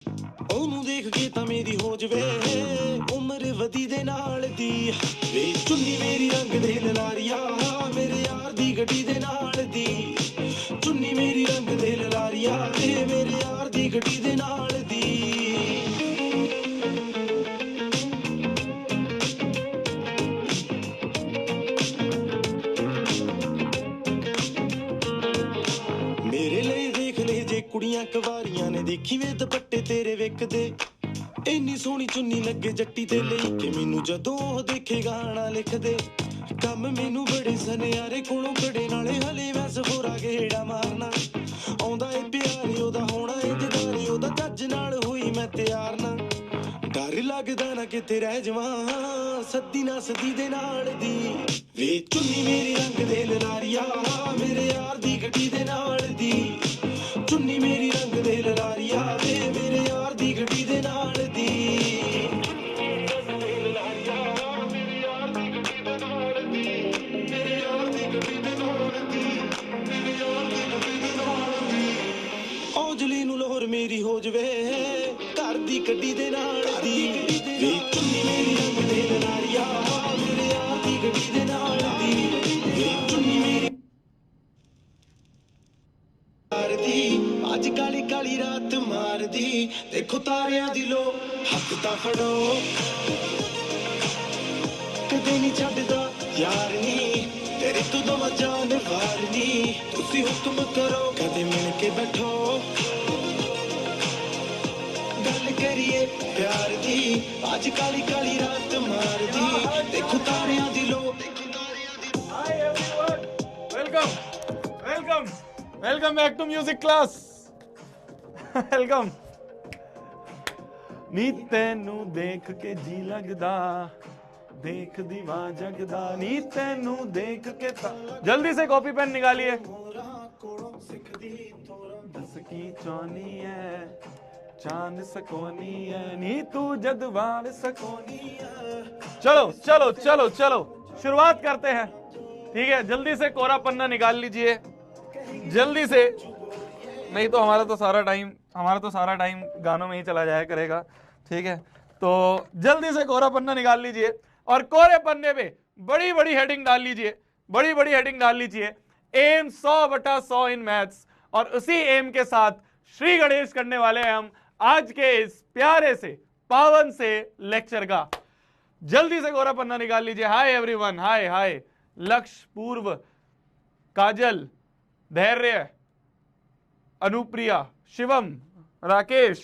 ਉਹਨੂੰ ਦੇਖ ਕੇ ਤਾਂ ਮੇਰੀ ਹੋ ਜਵੇ ਉਮਰ ਵਧੀ ਦੇ ਨਾਲ ਦੀ ਵੇ ਚੁੰਨੀ ਮੇਰੀ ਰੰਗ ਦੇ ਲਲਾਰੀਆ ਮੇਰੇ ਯਾਰ ਦੀ ਗੱਡੀ ਦੇ ਨਾਲ ਦੀ ਚੁੰਨੀ ਮੇਰੀ ਰੰਗ ਦੇ ਲਲਾਰੀਆ ਤੇ ਮੇਰੇ ਯਾਰ ਦੀ ਗੱਡੀ ਦੇ ਨਾਲ ਦੀ ਮੇਰੇ ਲਈ ਦੇਖ ਲੈ ਜੇ ਕੁੜੀਆਂ ਕਵਾਰੀਆਂ ਨੇ ਦੇਖੀ ਵੇ ਦੁਪੱਟੇ ਤੇਰੇ ਵੇਖਦੇ ਇੰਨੀ ਸੋਹਣੀ ਚੁੰਨੀ ਲੱਗੇ ਜੱਟੀ ਤੇ ਲਈ ਕਿ ਮੈਨੂੰ ਜਦੋਂ ਉਹ ਦੇਖੇ ਗਾਣਾ ਲਿਖਦੇ ਕੰਮ ਮੈਨੂੰ ਬੜੇ ਸਨਿਆਰੇ ਕੋਲੋਂ ਕੜੇ ਨਾਲੇ ਹਲੇ ਵੈਸ ਹੋਰਾ ਗੇੜਾ ਮਾਰਨਾ ਆਉਂਦਾ ਏ ਪਿਆਰੇ ਉਹਦਾ ਹੋਣਾ ਏ ਦਿਦਾਰੇ ਉਹਦਾ ਚੱਜ ਨਾਲ ਹੋਈ ਮੈਂ ਤਿਆਰ ਨਾ ਡਰ ਲੱਗਦਾ ਨਾ ਕਿਤੇ ਰਹਿ ਜਾਵਾਂ ਸੱਦੀ ਨਾ ਸੱਦੀ ਦੇ ਨਾਲ ਦੀ ਵੇ ਚੁੰਨੀ ਮੇਰੀ ਰੰਗ ਦੇ ਲਲਾਰੀਆ ਮੇਰੇ ਯਾਰ ਦੀ ਗੱਡੀ ਦੇ ਨਾਲ ਦੀ ਚੁੰਨੀ ਮੇਰੀ ਰੰਗ ਦੇ ਲਲਾਰੀਆ ਵੇ ਮੇਰੇ ਯਾਰ ਦੀ ਗੱਡੀ ਦੇ ਨਾਲ ਦੀ ਔਜਲੀ ਨੂੰ ਲੋਹਰ ਮੇਰੀ ਹੋ ਜਵੇ ਘਰ ਦੀ ਗੱਡੀ ਦੇ ਨਾਲ ਦੀ ਵੇ ਚੁੰਨੀ ਮੇਰੀ ਰੰਗ ਦੇ ਲਲਾਰੀਆ ਮੇਰੇ ਯਾਰ ਦੀ ਗੱਡੀ ਦੇ ਨਾਲ ਦੀ ਵੇ ਚੁੰਨੀ ਮੇਰੀ ਅੱਜ ਕਾਲੀ ਕਾਲੀ ਰਾਤ ਮਾਰਦੀ ਦੇਖੋ ਤਾਰਿਆਂ ਦੀ ਲੋ ਹੱਥ ਤਾਂ ਫੜੋ ਕਦੇ ਨਹੀਂ ਛੱਡਦਾ ਯਾਰ ਨੀ ਤੇਰੇ ਤੋਂ ਦਵਾ ਜਾਨ ਵਾਰਨੀ ਤੁਸੀਂ ਹੁਕਮ ਕਰੋ ਕਦੇ ਮਿਲ ਕੇ ਬੈਠੋ ਗੱਲ ਕਰੀਏ ਪਿਆਰ ਦੀ ਅੱਜ ਕਾਲੀ ਕਾਲੀ ਰਾਤ ਮਾਰਦੀ ਦੇਖੋ ਤਾਰਿਆਂ ਦੀ ਲੋ Hi everyone, welcome back to music class. welcome. ਨੀ ਤੈਨੂੰ ਦੇਖ ਕੇ ਜੀ ਲੱਗਦਾ देख दीवा जगदा नी तैनू देख के जल्दी से कॉपी पेन निकालिए दस की चौनी है चांद सकोनी है नी तू जदवान सकोनी है चलो चलो चलो चलो शुरुआत करते हैं ठीक है जल्दी से कोरा पन्ना निकाल लीजिए जल्दी से नहीं तो हमारा तो सारा टाइम गानों में ही चला जाया करेगा ठीक है तो जल्दी से कोरा पन्ना निकाल लीजिए और कोरे पन्ने पे बड़ी बड़ी हेडिंग डाल लीजिए एम 100/100 इन मैथ्स और उसी एम के साथ श्री गणेश करने वाले हैं हम आज के इस प्यारे से पावन से लेक्चर का जल्दी से कोरा पन्ना निकाल लीजिए हाय एवरीवन हाय लक्ष्य पूर्व काजल धैर्य अनुप्रिया शिवम राकेश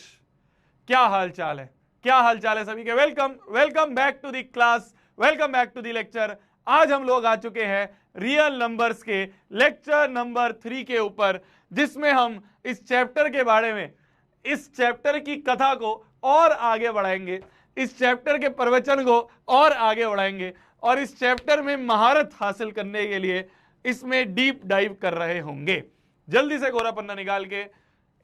क्या हाल चाल है सभी के welcome back to the class welcome back to the lecture आज हम लोग आ चुके हैं रियल नंबर्स के लेक्चर नंबर 3 के ऊपर जिसमें हम इस चैप्टर के बारे में इस चैप्टर की कथा को और आगे बढ़ाएंगे इस चैप्टर के प्रवचन को और आगे बढ़ाएंगे और इस चैप्टर में महारत हासिल करने के लिए इसमें डीप डाइव कर रहे होंगे जल्दी से कोरा पन्ना निकाल के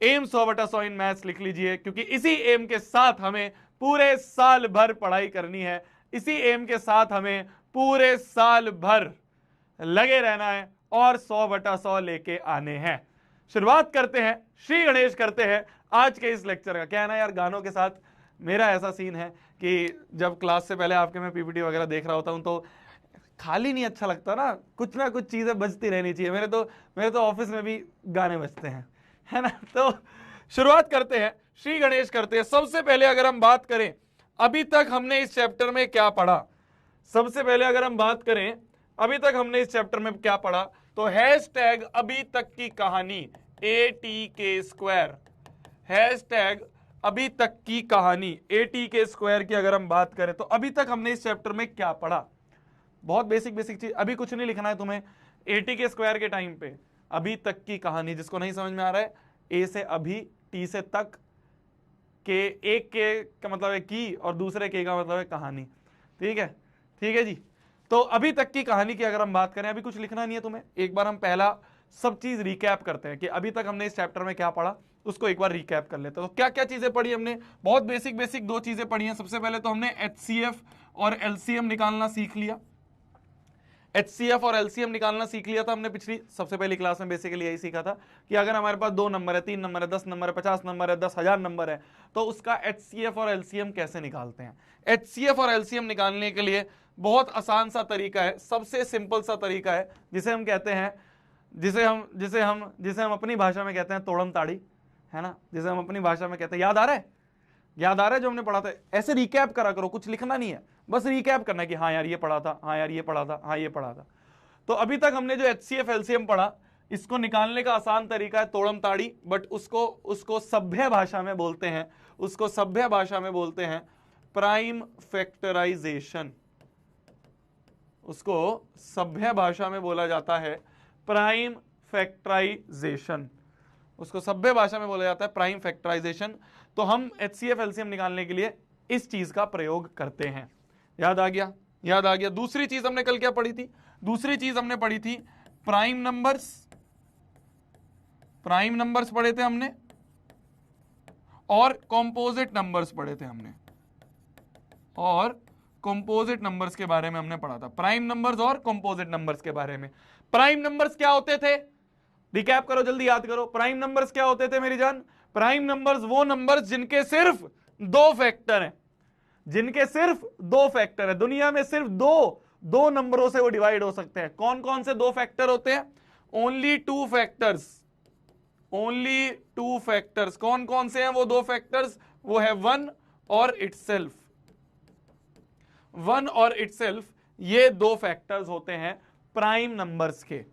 एम 100/100 इन मैथ्स लिख लीजिए क्योंकि इसी एम के साथ हमें पूरे साल भर पढ़ाई करनी है इसी एम के साथ हमें पूरे साल भर लगे रहना है और 100/100 लेके आने हैं शुरुआत करते हैं श्री गणेश करते हैं आज के इस लेक्चर का क्या है ना यार गानों के साथ मेरा ऐसा सीन है कि जब क्लास से पहले आपके मैं पीपीटी वगैरह देख रहा होता हूं तो खाली नहीं अच्छा लगता ना कुछ चीजें बजती रहनी चाहिए मेरे तो ऑफिस में भी गाने बजते हैं है ना तो शुरुआत करते हैं श्री गणेश करते हैं सबसे पहले अगर हम बात करें अभी तक हमने इस चैप्टर में क्या पढ़ा सबसे पहले अगर हम बात करें अभी तक हमने इस चैप्टर में क्या पढ़ा तो हैशटैग अभी तक की कहानी ATK² हैशटैग अभी तक की कहानी ATK² की अगर हम बात करें तो अभी तक हमने इस चैप्टर में क्या पढ़ा बहुत बेसिक चीज अभी कुछ नहीं लिखना है तुम्हें ATK² के टाइम पे अभी तक की कहानी जिसको नहीं समझ में आ रहा है ए से अभी टी से तक के एक के का मतलब है की और दूसरे के का मतलब है कहानी ठीक है जी तो अभी तक की कहानी की अगर हम बात करें अभी कुछ लिखना नहीं है तुम्हें एक बार हम पहला सब चीज रिकैप करते हैं कि अभी तक हमने इस चैप्टर में क्या पढ़ा उसको एक बार रिकैप कर लेते हैं तो क्या क्या चीजें पढ़ी हमने बहुत बेसिक दो चीजें पढ़ी हैं सबसे पहले तो हमने HCF और LCM निकालना सीख लिया HCF और LCM निकालना सीख लिया था हमने पिछली सबसे पहली क्लास में। बेसिकली यही सीखा था कि अगर हमारे पास 2 नंबर है, 3 नंबर है, 10 नंबर है, 50 नंबर है, 10,000 नंबर है, तो उसका HCF और LCM कैसे निकालते हैं। HCF और LCM निकालने के लिए बहुत आसान सा तरीका है, सबसे सिंपल सा तरीका है, जिसे हम कहते हैं, जिसे हम अपनी भाषा में कहते हैं तोड़म ताड़ी, है ना, जिसे हम अपनी भाषा में कहते हैं। याद आ रहा है? याद आ रहा है जो हमने पढ़ा था? ऐसे रिकैप करा करो, कुछ लिखना नहीं है, बस रिकैप करना है कि हाँ यार ये पढ़ा था, हाँ यार ये पढ़ा था, हाँ ये पढ़ा था। तो अभी तक हमने जो HCF LCM पढ़ा, इसको निकालने का आसान तरीका है तोड़म ताड़ी, बट उसको सभ्य भाषा में बोलते हैं, उसको सभ्य भाषा में बोलते हैं प्राइम फैक्टराइजेशन। उसको सभ्य भाषा में बोला जाता है प्राइम फैक्टराइजेशन। उसको सभ्य भाषा में बोला जाता है प्राइम फैक्टराइजेशन। तो हम HCF LCM निकालने के लिए इस चीज का प्रयोग करते हैं। याद आ गया? याद आ गया। दूसरी चीज हमने कल क्या पढ़ी थी? दूसरी चीज हमने पढ़ी थी प्राइम नंबर्स। प्राइम नंबर्स पढ़े थे हमने, और कंपोजिट नंबर्स पढ़े थे हमने, और कंपोजिट नंबर्स के बारे में हमने पढ़ा था। प्राइम नंबर्स और कंपोजिट नंबर्स के बारे में। प्राइम नंबर्स क्या होते थे? रिकैप करो, जल्दी याद करो। प्राइम नंबर्स क्या होते थे मेरी जान? प्राइम नंबर्स वो नंबर्स जिनके सिर्फ 2 फैक्टर हैं, जिनके सिर्फ 2 फैक्टर है। दुनिया में सिर्फ दो नंबरों से वो डिवाइड हो सकते हैं। कौन कौन से 2 फैक्टर होते हैं? Only 2 factors, only 2 factors. कौन कौन से हैं वो 2 फैक्टर्स? वो है 1 और इटसेल्फ। 1 और इटसेल्फ, ये 2 फैक्टर्स होते हैं प्राइम नंबर्स के।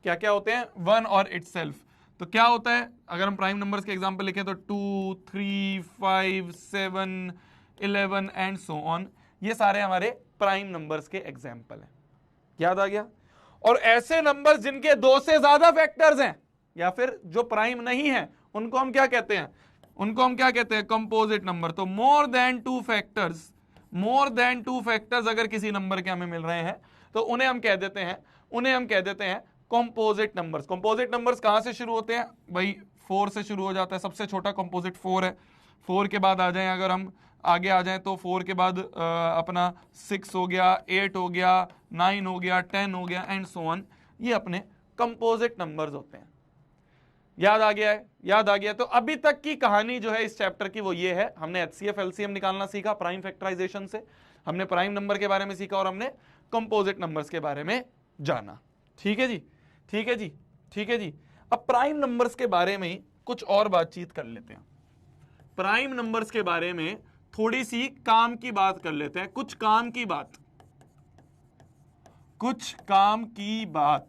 क्या क्या होते हैं? 1 और इटसेल्फ। तो क्या होता है अगर हम प्राइम नंबर्स के एग्जांपल लिखें तो 2, 3, 5, 7, 11 एंड सो ऑन, ये सारे हमारे प्राइम नंबर्स के एग्जांपल हैं। याद आ गया? और ऐसे नंबर्स जिनके 2 से ज्यादा फैक्टर्स हैं या फिर जो प्राइम नहीं है, उनको हम क्या कहते हैं? उनको हम क्या कहते हैं? Composite number. तो more than 2 factors, more than 2 factors अगर किसी नंबर के हमें मिल रहे हैं तो उन्हें हम कह देते हैं कंपोजिट नंबर्स। कंपोजिट नंबर्स कहां से शुरू होते हैं भाई? 4 से शुरू हो जाता है। सबसे छोटा कंपोजिट 4 है। 4 के बाद आ जाएं, अगर हम आगे आ जाएं तो 4 के बाद अपना 6 हो गया, 8 हो गया, 9 हो गया, 10 हो गया एंड सो ऑन। ये अपने कंपोजिट नंबर्स होते हैं। याद आ गया है? याद आ गया। तो अभी तक की कहानी जो है इस चैप्टर की वो ये है, हमने HCF LCM निकालना सीखा प्राइम फैक्टराइजेशन से, हमने प्राइम नंबर के बारे में सीखा और हमने कंपोजिट नंबर्स के बारे में जाना। ठीक है जी, ठीक है जी, ठीक है जी। अब प्राइम नंबर्स के बारे में कुछ और बातचीत कर लेते हैं। प्राइम नंबर्स के बारे में थोड़ी सी काम की बात कर लेते हैं। कुछ काम की बात, कुछ काम की बात,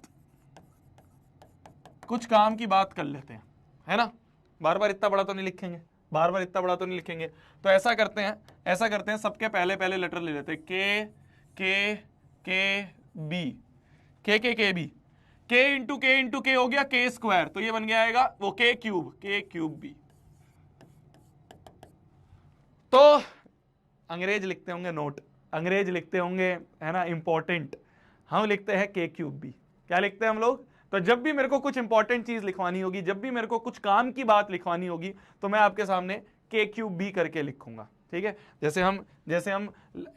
कुछ काम की बात कर लेते हैं, है ना। बार बार इतना बड़ा तो नहीं लिखेंगे, बार बार इतना बड़ा तो नहीं लिखेंगे। तो ऐसा करते हैं, सबके पहले पहले लेटर ले लेते हैं। के बी, के बी, के इंटू के हो गया के स्क्वायर, तो ये बन गया आएगा वो के क्यूब बी। तो अंग्रेज लिखते होंगे नोट, अंग्रेज लिखते होंगे, है ना, इंपॉर्टेंट। हम लिखते हैं के क्यूब बी। क्या लिखते हैं हम लोग? तो जब भी मेरे को कुछ इंपॉर्टेंट चीज लिखवानी होगी, जब भी मेरे को कुछ काम की बात लिखवानी होगी, तो मैं आपके सामने के क्यूब बी करके लिखूंगा। ठीक है। जैसे हम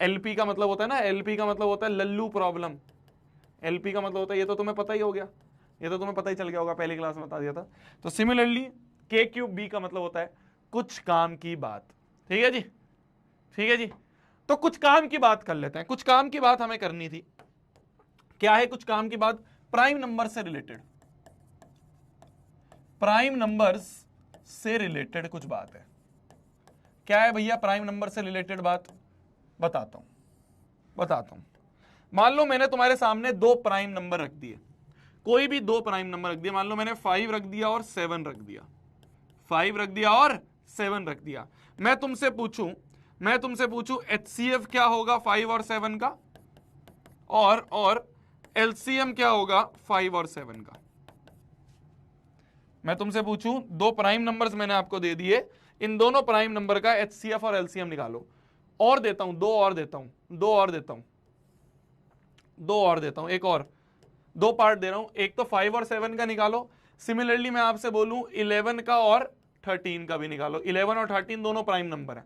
एलपी का मतलब होता है ना, एलपी का मतलब होता है लल्लू प्रॉब्लम। एलपी का मतलब होता है, ये तो तुम्हें पता ही हो गया, ये तो तुम्हें पता ही चल गया होगा, पहली क्लास में बता दिया था। तो सिमिलरली के क्यूब बी का मतलब होता है कुछ काम की बात। ठीक है जी, ठीक है जी। तो कुछ काम की बात कर लेते हैं। कुछ काम की बात हमें करनी थी। क्या है कुछ काम की बात? प्राइम नंबर से रिलेटेड, प्राइम नंबर्स से रिलेटेड कुछ बात है। क्या है भैया प्राइम नंबर से रिलेटेड बात? बताता हूं। मान लो मैंने तुम्हारे सामने 2 प्राइम नंबर रख दिए, कोई भी 2 प्राइम नंबर रख दिए। मान लो मैंने 5 रख दिया और 7 रख दिया, 5 रख दिया और 7 रख दिया। मैं तुमसे पूछूं HCF क्या होगा 5 और 7 का, और LCM क्या होगा 5 और 7 का। मैं तुमसे पूछूं, 2 प्राइम नंबर्स मैंने आपको दे दिए, इन दोनों प्राइम नंबर का HCF और LCM निकालो। और देता हूं, 2 और देता हूं, एक और 2 पार्ट दे रहा हूं। एक तो 5 और 7 का निकालो। सिमिलरली मैं आपसे बोलूं 11 का और 13 का भी निकालो। 11 और 13 दोनों प्राइम नंबर है,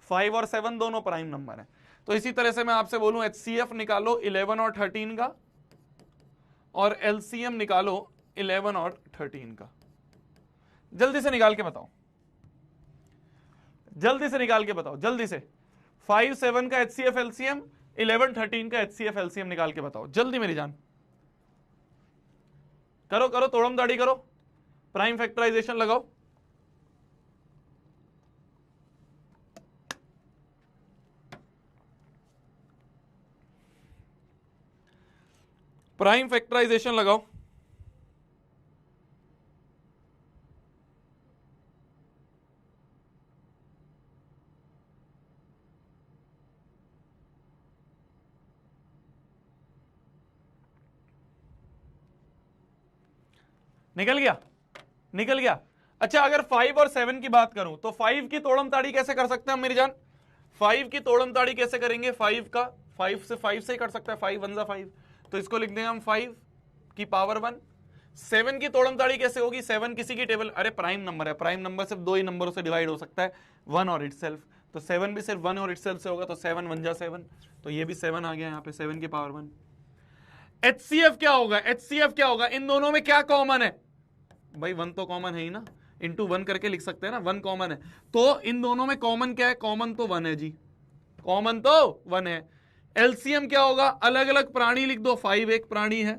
5 और 7 दोनों प्राइम नंबर है। तो इसी तरह से मैं आपसे बोलूं HCF निकालो 11 और 13 का, और एलसीएम निकालो 11 और 13 का। जल्दी से निकाल के बताओ, जल्दी से निकाल के बताओ, जल्दी से। 5 7 का HCF एलसीएम, 11 13 का HCF एलसीएम निकाल के बताओ जल्दी मेरी जान। करो करो, तोड़म दाढ़ी करो, प्राइम फैक्टराइजेशन लगाओ। प्राइम फैक्टराइजेशन लगाओ। निकल गया, निकल गया। अच्छा, अगर 5 और 7 की बात करूं तो 5 की तोड़म ताड़ी कैसे कर सकते हैं हम मेरी जान? 5 की तोड़म ताड़ी कैसे करेंगे? 5 का 5 से ही कर सकता है, 5 1 जा 5, तो इसको लिख देंगे हम 5 की पावर 1। 7 की तोड़म ताड़ी कैसे होगी? 7 किसी की टेबल, अरे प्राइम नंबर है, प्राइम नंबर सिर्फ दो ही नंबरों से डिवाइड हो सकता है, 1 और इटसेल्फ, तो 7 भी सिर्फ 1 और इटसेल्फ से होगा, तो 7 1 जा 7, तो ये भी 7 आ गया यहाँ पे, 7 की पावर 1। HCF क्या होगा? HCF क्या होगा? इन दोनों में क्या कॉमन है भाई? 1 तो कॉमन है ही ना, इंटू 1 करके लिख सकते हैं ना, 1 कॉमन है, तो इन दोनों में कॉमन क्या है? कॉमन तो 1 है जी, कॉमन तो 1 है। एलसीएम क्या होगा? अलग अलग प्राणी लिख दो, 5 एक प्राणी है,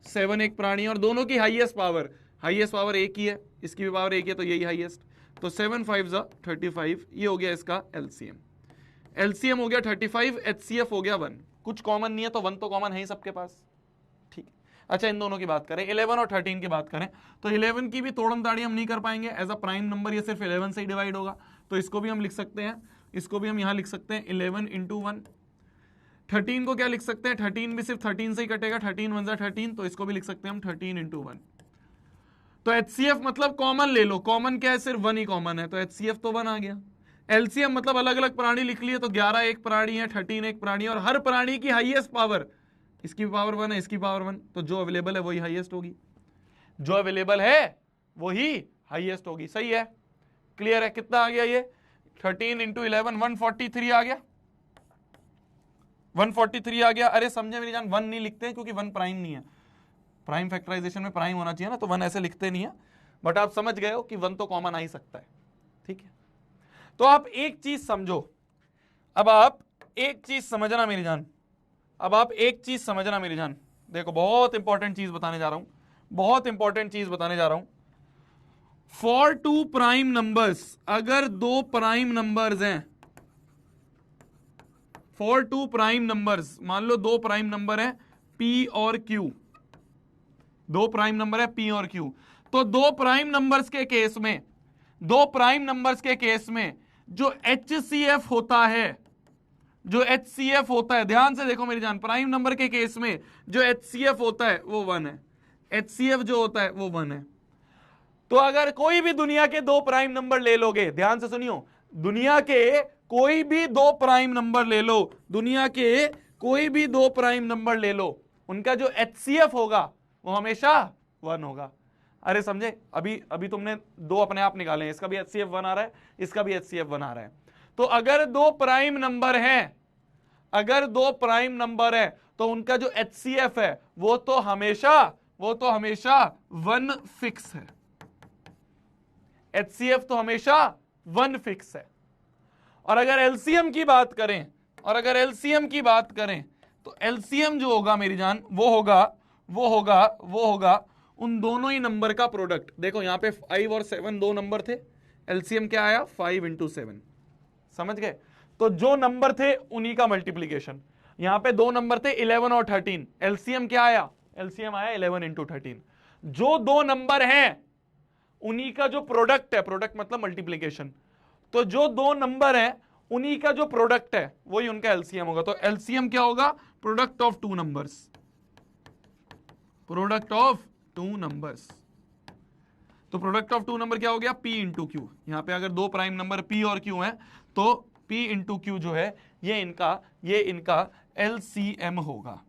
7 एक प्राणी है, और दोनों की हाईएस्ट पावर एक ही है, इसकी भी पावर एक है, तो यही हाईएस्ट, तो 7 5 जा 35, ये हो गया इसका एलसीएम। एलसीएम हो गया 35, एचसीएफ हो गया 1, कुछ कॉमन नहीं है तो 1 तो कॉमन है ही सबके पास, ठीक है। अच्छा, इन दोनों की बात करें, 11 और 13 की बात करें, तो 11 की भी तोड़म ताड़ी हम नहीं कर पाएंगे, एज अ प्राइम नंबर ये सिर्फ 11 से ही डिवाइड होगा, तो इसको भी हम लिख सकते हैं, इसको भी हम यहां लिख सकते हैं 11 इंटू 1। 13 को क्या लिख सकते हैं? 13 भी सिर्फ 13 से ही कटेगा, 13 1 जा 13, तो इसको भी लिख सकते हैं हम 13 इंटू 1। तो HCF मतलब कॉमन ले लो, कॉमन क्या है? सिर्फ 1 ही कॉमन है, तो HCF तो 1 आ गया। एलसीएम मतलब अलग अलग प्राणी लिख लिए, तो 11 एक प्राणी है, 13 एक प्राणी है, और हर प्राणी की हाईएस्ट पावर, इसकी पावर 1 है, इसकी पावर 1, तो जो अवेलेबल है वही हाईएस्ट होगी, जो अवेलेबल है वही हाईएस्ट होगी। सही है, क्लियर है? कितना आ गया ये? 13 इंटू 11 143 आ गया, 143 आ गया। अरे समझे मेरी जान, 1 नहीं लिखते हैं क्योंकि 1 प्राइम नहीं है, प्राइम फैक्टराइजेशन में प्राइम होना चाहिए ना, तो 1 ऐसे लिखते नहीं है, बट आप समझ गए हो कि 1 तो कॉमन आ ही सकता है, ठीक है। तो आप एक चीज समझो, अब आप एक चीज समझना मेरी जान, अब आप एक चीज समझना मेरी जान, देखो बहुत इंपॉर्टेंट चीज बताने जा रहा हूं, बहुत इंपॉर्टेंट चीज बताने जा रहा हूं। फॉर 2 प्राइम नंबर्स, अगर 2 प्राइम नंबर्स हैं, फॉर 2 प्राइम नंबर्स, मान लो 2 प्राइम नंबर है P और Q, 2 प्राइम नंबर है P और Q, तो 2 प्राइम नंबर्स के केस में, 2 प्राइम नंबर्स के केस में जो HCF होता है, जो HCF होता है, ध्यान से देखो मेरी जान, प्राइम नंबर के केस में जो HCF होता है वो 1 है, HCF जो होता है वो 1 है। तो अगर कोई भी दुनिया के 2 प्राइम नंबर ले लोगे, ध्यान से सुनियो, दुनिया के कोई भी 2 प्राइम नंबर ले लो, दुनिया के कोई भी 2 प्राइम नंबर ले लो, उनका जो HCF होगा वो हमेशा 1 होगा। अरे समझे? अभी तुमने 2 अपने आप निकाले हैं, इसका भी HCF 1 आ रहा है, इसका भी HCF 1 आ रहा है, तो अगर 2 प्राइम नंबर है, अगर 2 प्राइम नंबर है तो उनका जो HCF है वो तो हमेशा 1 फिक्स है, HCF तो हमेशा 1 फिक्स है। और अगर एलसीएम की बात करें, और अगर एलसीएम की बात करें, तो एलसीएम जो होगा मेरी जान वो होगा उन दोनों ही नंबर का प्रोडक्ट। देखो यहां पे 5 और 7 दो नंबर थे, एलसीएम क्या आया? 5 इंटू 7, समझ गए? तो जो नंबर थे उन्हीं का मल्टीप्लीकेशन। यहां पे 2 नंबर थे 11 और 13, एलसीएम क्या आया? एलसीएम आया 11 इंटू 13। जो 2 नंबर हैं उन्हीं का जो प्रोडक्ट है, प्रोडक्ट मतलब मल्टीप्लीकेशन, तो जो 2 नंबर हैं उन्हीं का जो प्रोडक्ट है वही उनका एलसीएम होगा। तो एलसीएम क्या होगा? Product of 2 numbers, product of 2 numbers. तो प्रोडक्ट ऑफ 2 नंबर क्या हो गया? P into Q. यहां पे अगर 2 प्राइम नंबर P और Q है तो P इंटू क्यू जो है ये इनका LCM होगा।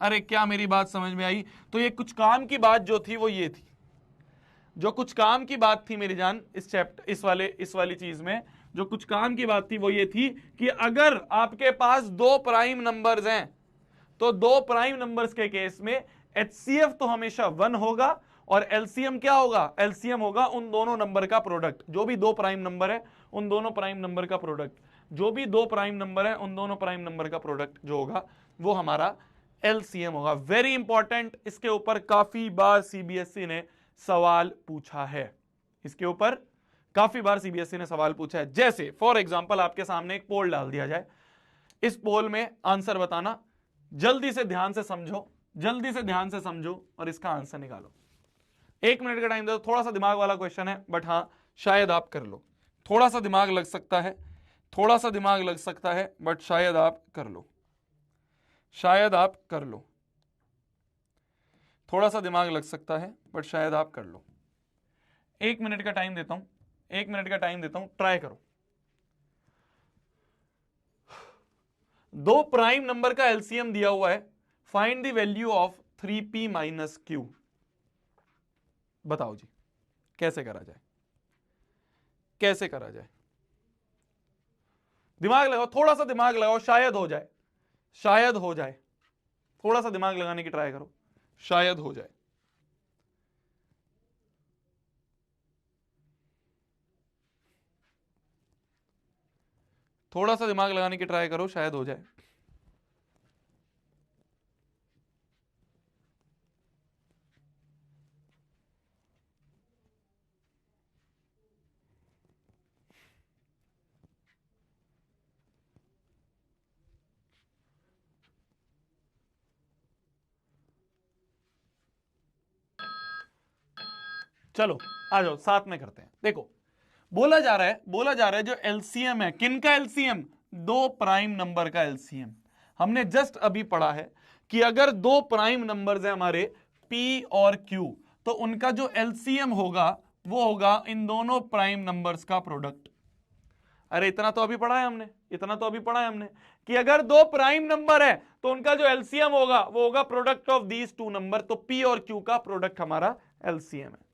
अरे क्या मेरी बात समझ में आई? तो ये कुछ काम की बात जो थी वो ये थी, जो कुछ काम की बात थी मेरी जान इस चैप्टर इस वाली चीज में, जो कुछ काम की बात थी वो ये थी कि अगर आपके पास 2 प्राइम नंबर्स हैं तो 2 प्राइम नंबर्स के केस में HCF तो हमेशा 1 होगा और LCM क्या होगा, LCM होगा उन दोनों नंबर का प्रोडक्ट, जो भी दो प्राइम नंबर है उन दोनों प्राइम नंबर का प्रोडक्ट, जो भी दो प्राइम नंबर है उन दोनों प्राइम नंबर का प्रोडक्ट जो होगा वो हमारा LCM होगा। वेरी इंपॉर्टेंट, इसके ऊपर काफी बार CBSE ने सवाल पूछा है, इसके ऊपर काफी बार CBSE ने सवाल पूछा है। जैसे फॉर एग्जांपल आपके सामने एक पोल डाल दिया जाए, इस पोल में आंसर बताना, जल्दी से ध्यान से समझो, जल्दी से ध्यान से समझो और इसका आंसर निकालो। 1 मिनट का टाइम दो, थोड़ा सा दिमाग वाला क्वेश्चन है बट हाँ शायद आप कर लो, थोड़ा सा दिमाग लग सकता है, थोड़ा सा दिमाग लग सकता है बट शायद आप कर लो, शायद आप कर लो, थोड़ा सा दिमाग लग सकता है बट शायद आप कर लो। 1 मिनट का टाइम देता हूं, 1 मिनट का टाइम देता हूं, ट्राई करो। दो प्राइम नंबर का एलसीएम दिया हुआ है, find the value of 3p minus Q. बताओ जी कैसे करा जाए, कैसे करा जाए? दिमाग लगाओ, थोड़ा सा दिमाग लगाओ, शायद हो जाए, शायद हो जाए, थोड़ा सा दिमाग लगाने की ट्राई करो, शायद हो जाए। थोड़ा सा दिमाग लगाने की ट्राई करो, शायद हो जाए। चलो आ जाओ साथ में करते हैं। देखो बोला जा रहा है जो एलसीएम है, किन का एलसीएम? दो प्राइम नंबर का एलसीएम। हमने जस्ट अभी पढ़ा है कि अगर दो प्राइम नंबर्स हैं हमारे P और Q, तो उनका जो एलसीएम होगा वो होगा इन दोनों प्राइम नंबर्स का प्रोडक्ट। अरे इतना तो अभी पढ़ा है हमने, इतना तो अभी पढ़ा है हमने कि अगर दो प्राइम नंबर है तो उनका जो एलसीएम होगा वो होगा product of these two number. तो P और Q का प्रोडक्ट हमारा एलसीएम है।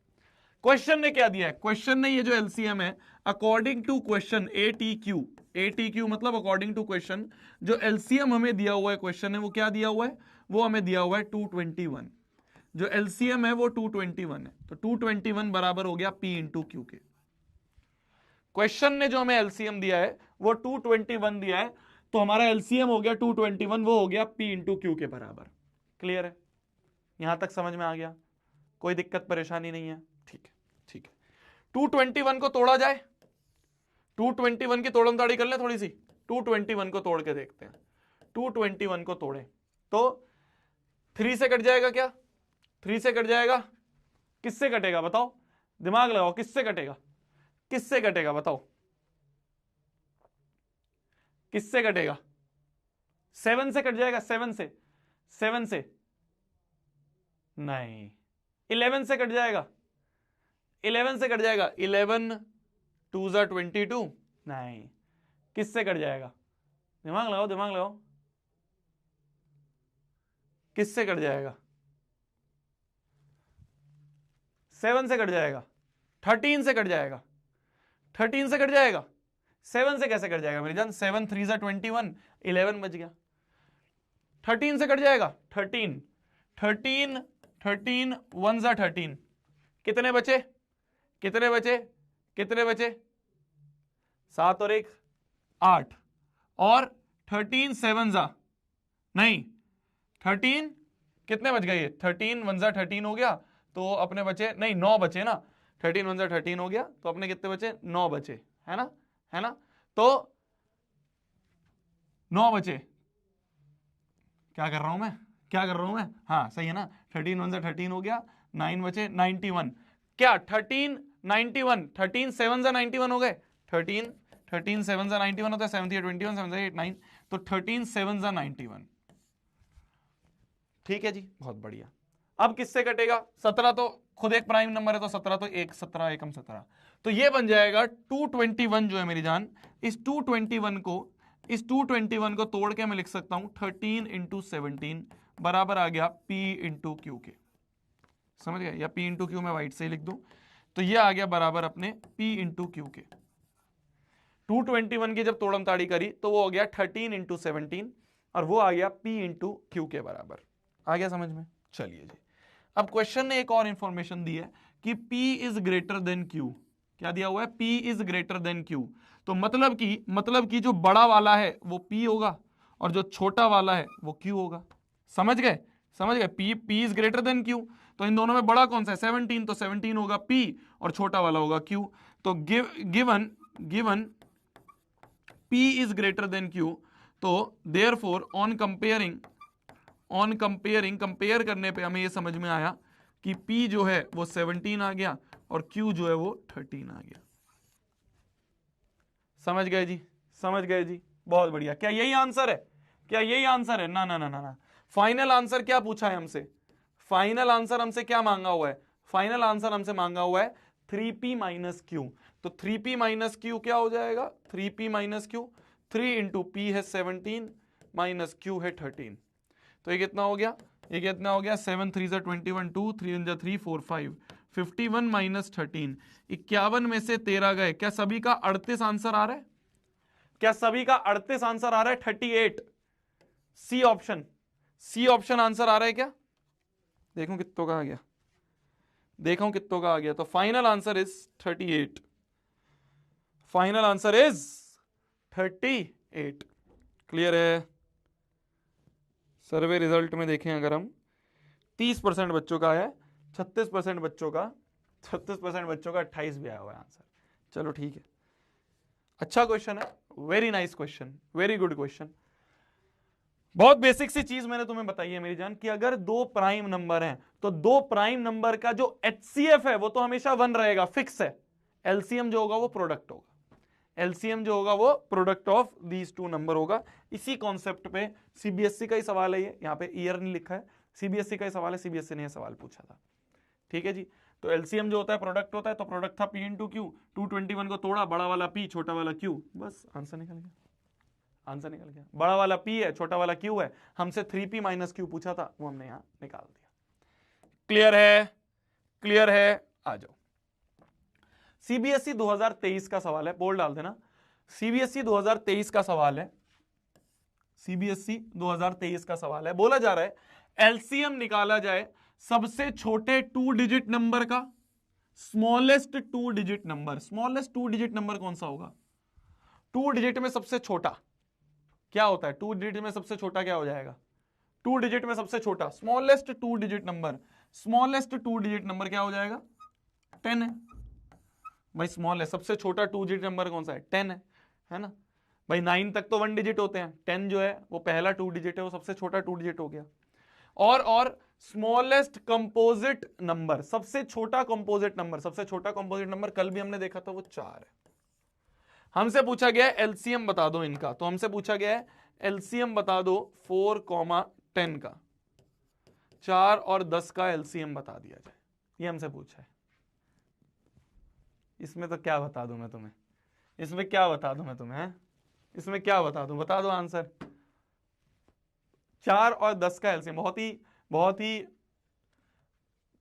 क्वेश्चन ने क्या दिया है? क्वेश्चन ने ये जो एलसीएम है according to question ATQ, ATQ मतलब अकॉर्डिंग टू क्वेश्चन, जो एलसीएम हमें दिया हुआ है क्वेश्चन है वो क्या दिया हुआ है? वो हमें दिया हुआ है 221। जो एलसीएम है वो 221 है, तो 221 बराबर हो गया P इंटू क्यू के। क्वेश्चन ने जो हमें एलसीएम दिया है वो 221 दिया है, तो हमारा एलसीएम हो गया 221, वो हो गया P इंटू क्यू के बराबर। क्लियर है? यहां तक समझ में आ गया? कोई दिक्कत परेशानी नहीं है? ठीक है, ठीक है। 221 को तोड़ा जाए, 221 की तोड़म ताड़ी कर ले थोड़ी सी। 221 को तोड़ के देखते हैं। 221 को तोड़े तो 3 से कट जाएगा क्या? 3 से कट जाएगा। किससे कटेगा बताओ? दिमाग लगाओ, किससे कटेगा? किससे कटेगा बताओ? किससे कटेगा? 7 से कट जाएगा। 7 से, 7 से नहीं। 11 से कट जाएगा। 11 से कट जाएगा। 11 2 ज़ा 22 नहीं। किससे कट जाएगा? दिमाग लगाओ, दिमाग लगाओ, किससे कट जाएगा? 7 से कट जाएगा। 13 से कट जाएगा। 13 से कट जाएगा। 7 से कैसे कट जाएगा मेरी जान? 7 3 ज़ा 21, 11 बच गया। 13 से कट जाएगा। 13 13 13 1 ज़ा 13, कितने बचे? कितने बचे? कितने बचे? 7 और 1 8, और 13 7 ज़ा नहीं 13, कितने बच गए? 13 1 ज़ा 13 हो गया, तो अपने बचे नहीं 9 बचे ना। 13 1 ज़ा 13 हो गया, तो अपने कितने बचे? 9 बचे, है ना? है ना? तो 9 बचे। क्या कर रहा हूं मैं? क्या कर रहा हूं मैं? हाँ सही है ना? 13 1 ज़ा 13 हो गया, 9 बचे 91। क्या 13 91, 13 7 ज़ा 91 हो गए। 13 7 ज़ा 91 होता है, 7 3 21, 7 8 9, तो 13 7 ज़ा 91। ठीक है जी, बहुत बढ़िया। अब किससे कटेगा? 17 तो खुद एक प्राइम नंबर है, तो 17 तो 1 17 एकम 17, तो ये बन जाएगा 221 जो है मेरी जान। इस 221 को तोड़ के मैं लिख सकता हूं 13 इंटू 17 बराबर आ गया P इंटू क्यू के। समझ गए? या P इंटू क्यू में वाइट से ही लिख दूं, तो ये आ गया बराबर अपने P इंटू क्यू के। 221 की जब तोड़म ताड़ी करी तो वो हो गया 13 इंटू 17, और वो आ गया P इंटू क्यू के बराबर। आ गया समझ में? चलिए जी, अब क्वेश्चन ने एक और इंफॉर्मेशन दी है कि P is greater than Q। क्या दिया हुआ है? P is greater than Q। तो मतलब कि जो बड़ा वाला है वो P होगा और जो छोटा वाला है वो Q होगा। समझ गए? P is greater than Q, तो इन दोनों में बड़ा कौन सा है? 17, तो 17 होगा P और छोटा वाला होगा Q। तो given P is greater than Q, तो देयरफॉर ऑन कंपेयर करने पे हमें ये समझ में आया कि P जो है वो 17 आ गया और Q जो है वो 13 आ गया। समझ गए जी? बहुत बढ़िया। क्या यही आंसर है? ना। फाइनल आंसर क्या पूछा है हमसे? फाइनल आंसर हमसे क्या मांगा हुआ है? फाइनल आंसर हमसे मांगा हुआ है 3p माइनस क्यू। तो 3p माइनस क्यू क्या हो जाएगा? 3p minus Q, 3 into P है 17 माइनस क्यू है 13। तो ये कितना हो गया? 7 3 21, 2 3 3 4 5, 51 माइनस 13। 51 में से 13 गए। क्या सभी का 38 आंसर आ रहा है? 38 सी ऑप्शन आंसर आ रहा है क्या? देखो कितनों का आ गया। तो फाइनल आंसर इज 38। क्लियर है? सर्वे रिजल्ट में देखें अगर हम 30% बच्चों का आया है, 36% बच्चों का 28 भी आया हुआ है आंसर। चलो ठीक है, अच्छा क्वेश्चन है, very nice question, very good question. बहुत बेसिक सी चीज मैंने तुम्हें बताई है मेरी जान, कि अगर दो प्राइम नंबर हैं तो दो प्राइम नंबर का जो HCF है वो तो हमेशा 1 रहेगा, फिक्स है। एलसीएम जो होगा वो product of these two number होगा। इसी कॉन्सेप्ट पे सीबीएसई का ही सवाल है ये, यहाँ पे ईयर नहीं लिखा है, सीबीएसई का ही सवाल है, सीबीएसई ने ये सवाल पूछा था। ठीक है जी, तो एलसीएम जो होता है प्रोडक्ट होता है, तो प्रोडक्ट था P इंटू क्यू, 221 को तोड़ा, बड़ा वाला P छोटा वाला Q, बस आंसर निकल गया। बड़ा वाला P है, छोटा वाला Q है। हमसे 3P माइनस Q पूछा था, वो हमने यहां निकाल दिया। क्लियर है? आ जाओ। सीबीएसई 2023 का सवाल है, बोल डाल देना। सीबीएसई 2023 का सवाल है। बोला जा रहा है एलसीएम निकाला जाए सबसे छोटे 2 डिजिट नंबर का, स्मॉलेस्ट 2 डिजिट नंबर कौन सा होगा? 2 डिजिट में सबसे छोटा क्या होता है? 2 डिजिट में सबसे छोटा क्या हो जाएगा? 2 डिजिट में सबसे छोटा, स्मॉलेस्ट 2 डिजिट नंबर क्या हो जाएगा? 10 है भाई, स्मॉल है। सबसे छोटा 2 डिजिट नंबर कौन सा है? 10 है ना भाई। 9 तक तो 1 डिजिट होते हैं, 10 जो है वो पहला 2 डिजिट है, वो सबसे छोटा 2 डिजिट हो गया। और स्मॉलेस्ट कंपोजिट नंबर, सबसे छोटा कंपोजिट नंबर कल भी हमने देखा था, वो 4 है। हमसे पूछा गया है एलसीएम बता दो इनका, तो हमसे पूछा गया है एलसीएम बता दो 4,10 का, 4 और 10 का एलसीएम बता दिया जाए, ये हमसे पूछा है। इसमें तो क्या बता दूं मैं तुम्हें, बता दो आंसर। 4 और 10 का एलसीएम,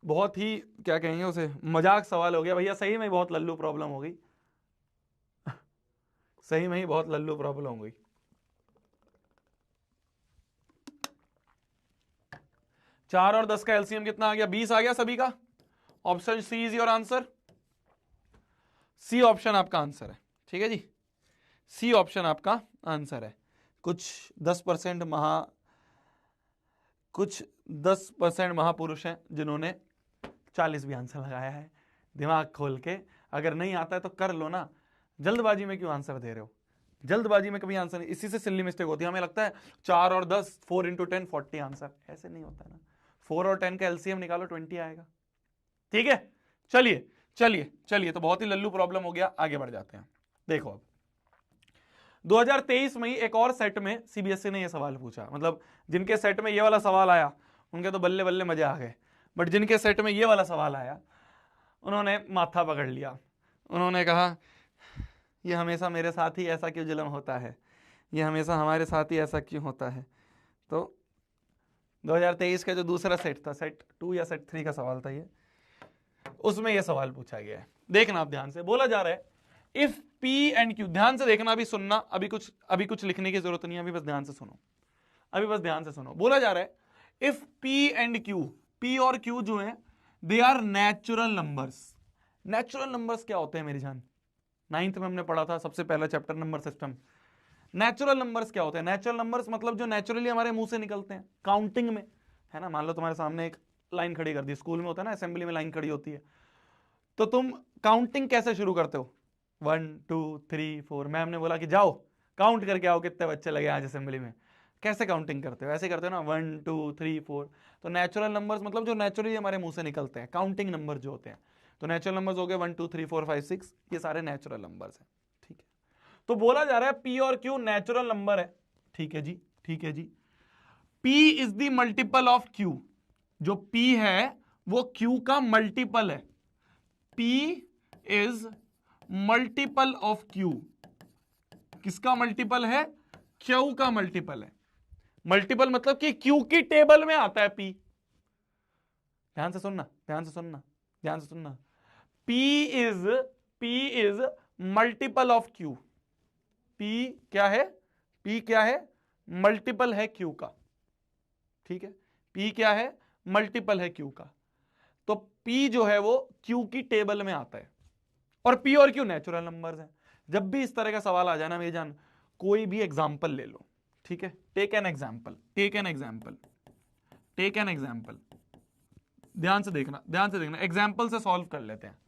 बहुत ही क्या कहेंगे उसे, मजाक सवाल हो गया भैया। सही में बहुत लल्लू प्रॉब्लम हो गई। 4 और 10 का एलसीएम कितना आ गया? 20 आ गया सभी का। Option C is your answer. C option आपका आंसर है, ठीक है जी, सी ऑप्शन आपका आंसर है। कुछ 10% महापुरुष हैं जिन्होंने 40 भी आंसर लगाया है। दिमाग खोल के, अगर नहीं आता है तो कर लो ना, जल्दबाजी में क्यों आंसर दे रहे हो? जल्दबाजी में कभी आंसर नहीं, इसी से सिल्ली मिस्टेक होती है। हमें लगता है 4 और 10, 4 इंटू 10 40 आंसर, ऐसे नहीं होता ना। 4 और 10 का एलसीएम निकालो, 20 आएगा। ठीक है, चलिए तो बहुत ही लल्लू प्रॉब्लम हो गया, आगे बढ़ जाते हैं। देखो अब 2023 में ही एक और सेट में सीबीएसई ने यह सवाल पूछा, मतलब जिनके सेट में ये वाला सवाल आया उनके तो बल्ले बल्ले मजे आ गए, बट जिनके सेट में ये वाला सवाल आया उन्होंने माथा पकड़ लिया। उन्होंने कहा ये हमेशा मेरे साथ ही ऐसा क्यों जुल्म होता है, ये हमेशा हमारे साथ ही ऐसा क्यों होता है। तो 2023 का जो दूसरा सेट था, सेट 2 या सेट 3 का सवाल था ये, उसमें यह सवाल पूछा गया है। देखना आप ध्यान से, बोला जा रहा है इफ P एंड Q, ध्यान से देखना, अभी सुनना, अभी कुछ लिखने की जरूरत नहीं है, अभी बस ध्यान से सुनो। बोला जा रहा है if P and Q P और Q जो है they are natural numbers. Natural numbers क्या होते हैं मेरी जान? 9th में हमने पढ़ा था सबसे पहला chapter number system. Natural numbers क्या होते हैं? नेचुरल नंबर्स मतलब जो नेचुरली हमारे मुंह से निकलते हैं काउंटिंग में, है ना। मान लो तुम्हारे सामने एक लाइन खड़ी कर दी, स्कूल में होता है ना असेंबली में लाइन खड़ी होती है, तो तुम काउंटिंग कैसे शुरू करते हो? 1 2 3 4, मैम ने बोला कि जाओ काउंट करके आओ कितने बच्चे लगे आज असेंबली में। कैसे काउंटिंग करते हो? ऐसे करते हो ना, 1 2 3 4। तो नेचुरल नंबर्स मतलब जो नेचुरली हमारे मुंह से निकलते हैं, काउंटिंग नंबर जो होते हैं। तो नेचुरल नंबर्स हो गए 1 2 3 4 5 6, ये सारे नेचुरल नंबर्स हैं, ठीक है। तो बोला जा रहा है P और Q नेचुरल नंबर है, ठीक है जी, ठीक है जी। P is the multiple of Q, जो P है वो Q का मल्टीपल है। P is multiple of Q, किसका मल्टीपल है? Q का मल्टीपल है। मल्टीपल मतलब कि Q की टेबल में आता है P। ध्यान से सुनना, ध्यान से सुनना, ध्यान से सुनना। P is multiple of Q। P क्या है? P क्या है? मल्टीपल है Q का, ठीक है। P क्या है? मल्टीपल है Q का। तो P जो है वो Q की टेबल में आता है, और P और Q नेचुरल नंबर्स हैं। जब भी इस तरह का सवाल आ जाना मेरी जान, कोई भी एग्जांपल ले लो, ठीक है। Take an example, take an example, take an example. ध्यान से देखना, ध्यान से देखना, एग्जांपल से सॉल्व कर लेते हैं।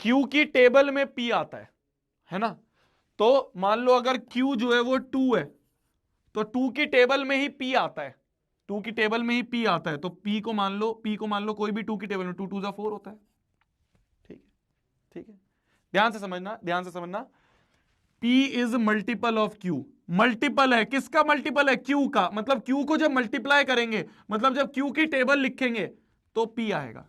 Q की टेबल में P आता है ना। तो मान लो अगर Q जो है वो 2 है, तो 2 की टेबल में ही P आता है, 2 की टेबल में ही P आता है। तो P को मान लो कोई भी 2 की टेबल में, 2 2 4 होता है, ठीक है, ठीक है। ध्यान से समझना, ध्यान से समझना। P is multiple of Q। Multiple है, किसका मल्टीपल है? Q का। मतलब Q को जब मल्टीप्लाई करेंगे, मतलब जब Q की टेबल लिखेंगे तो P आएगा।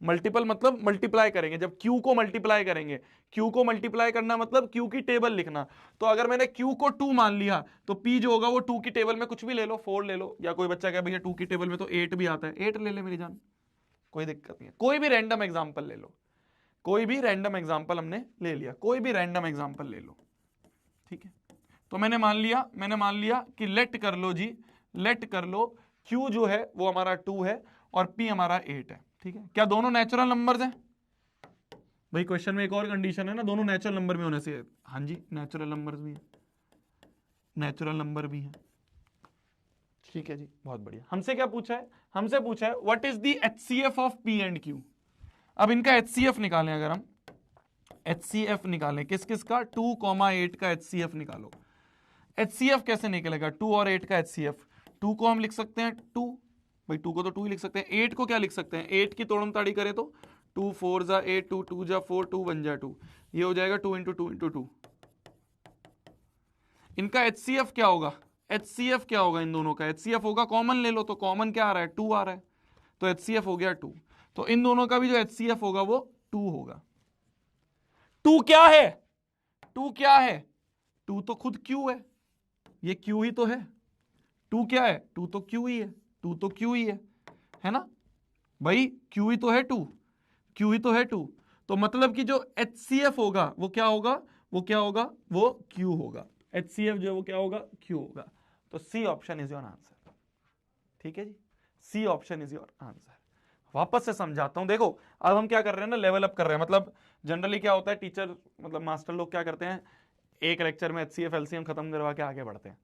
मल्टीपल मतलब मल्टीप्लाई करेंगे, जब Q को मल्टीप्लाई करेंगे, Q को मल्टीप्लाई करना मतलब Q की टेबल लिखना। तो अगर मैंने Q को 2 मान लिया, तो P जो होगा वो 2 की टेबल में कुछ भी ले लो, 4 ले लो, या कोई बच्चा कहे भैया 2 की टेबल में तो 8 भी आता है, 8 ले ले मेरी जान, कोई दिक्कत नहीं है। कोई भी रैंडम एग्जांपल ले लो, कोई भी रैंडम एग्जांपल हमने ले लिया, कोई भी रैंडम एग्जांपल ले लो, ठीक है। तो मैंने मान लिया कि लेट कर लो जी, लेट कर लो Q जो है वो हमारा 2 है और P हमारा 8 है, ठीक है। क्या दोनों नेचुरल नंबर्स हैं? भाई क्वेश्चन में एक और कंडीशन है ना, दोनों नेचुरल नंबर में होने से। हाँ जी, नेचुरल नंबर्स भी है, नेचुरल नंबर भी है, ठीक है जी, बहुत बढ़िया। हमसे क्या पूछा है? हमसे पूछा है what is the HCF of P and Q। अब इनका HCF निकालें, अगर हम HCF निकालें किस किस का? 2, 8 का HCF निकालो। HCF कैसे निकलेगा? 2 और 8 का HCF। 2 को हम लिख सकते हैं 2, भाई 2 को तो 2 ही लिख सकते हैं। 8 को क्या लिख सकते हैं? 8 की तोड़म ताड़ी करें तो 2 4 जा 8, 2 2 जा 4, 2 1 जा 2, ये हो जाएगा 2 इंटू 2 इंटू 2। इनका HCF क्या होगा? HCF क्या होगा इन दोनों का? HCF होगा, कॉमन ले लो, तो कॉमन क्या आ रहा है? 2 आ रहा है, तो HCF हो गया 2। तो इन दोनों का भी जो HCF होगा वो 2 होगा। 2 क्या है? 2 क्या है? 2 तो खुद Q है, ये Q ही तो है। 2 क्या है? 2 तो Q ही है, 2 तो Q ही है ना भाई, Q ही तो है 2, Q ही तो है 2। तो मतलब कि जो HCF होगा वो क्या होगा? वो क्या होगा? वो Q होगा। HCF जो है वो क्या होगा? Q होगा। तो C option is your answer, ठीक है जी, C option is your answer. वापस से समझाता हूं, देखो अब हम क्या कर रहे हैं ना, लेवल अप कर रहे हैं। मतलब जनरली क्या होता है, टीचर मतलब मास्टर लोग क्या करते हैं, एक लेक्चर में HCF LCM खत्म करवा के आगे बढ़ते हैं।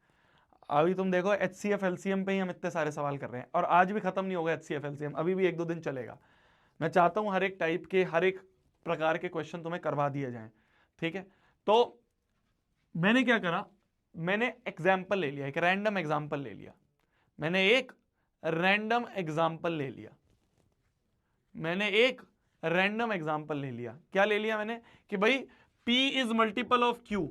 अभी तुम देखो HCF LCM पे ही हम इतने सारे सवाल कर रहे हैं, और आज भी खत्म नहीं होगा HCF LCM, अभी भी 1-2 दिन चलेगा। मैं चाहता हूं हर एक टाइप के, हर एक प्रकार के क्वेश्चन तुम्हें करवा दिए जाएं, ठीक है। तो मैंने क्या करा, मैंने एग्जाम्पल ले लिया, एक रैंडम एग्जाम्पल ले लिया, मैंने एक रैंडम एग्जाम्पल ले लिया, मैंने एक रैंडम एग्जाम्पल ले लिया। क्या ले लिया मैंने? कि भाई P is multiple of Q।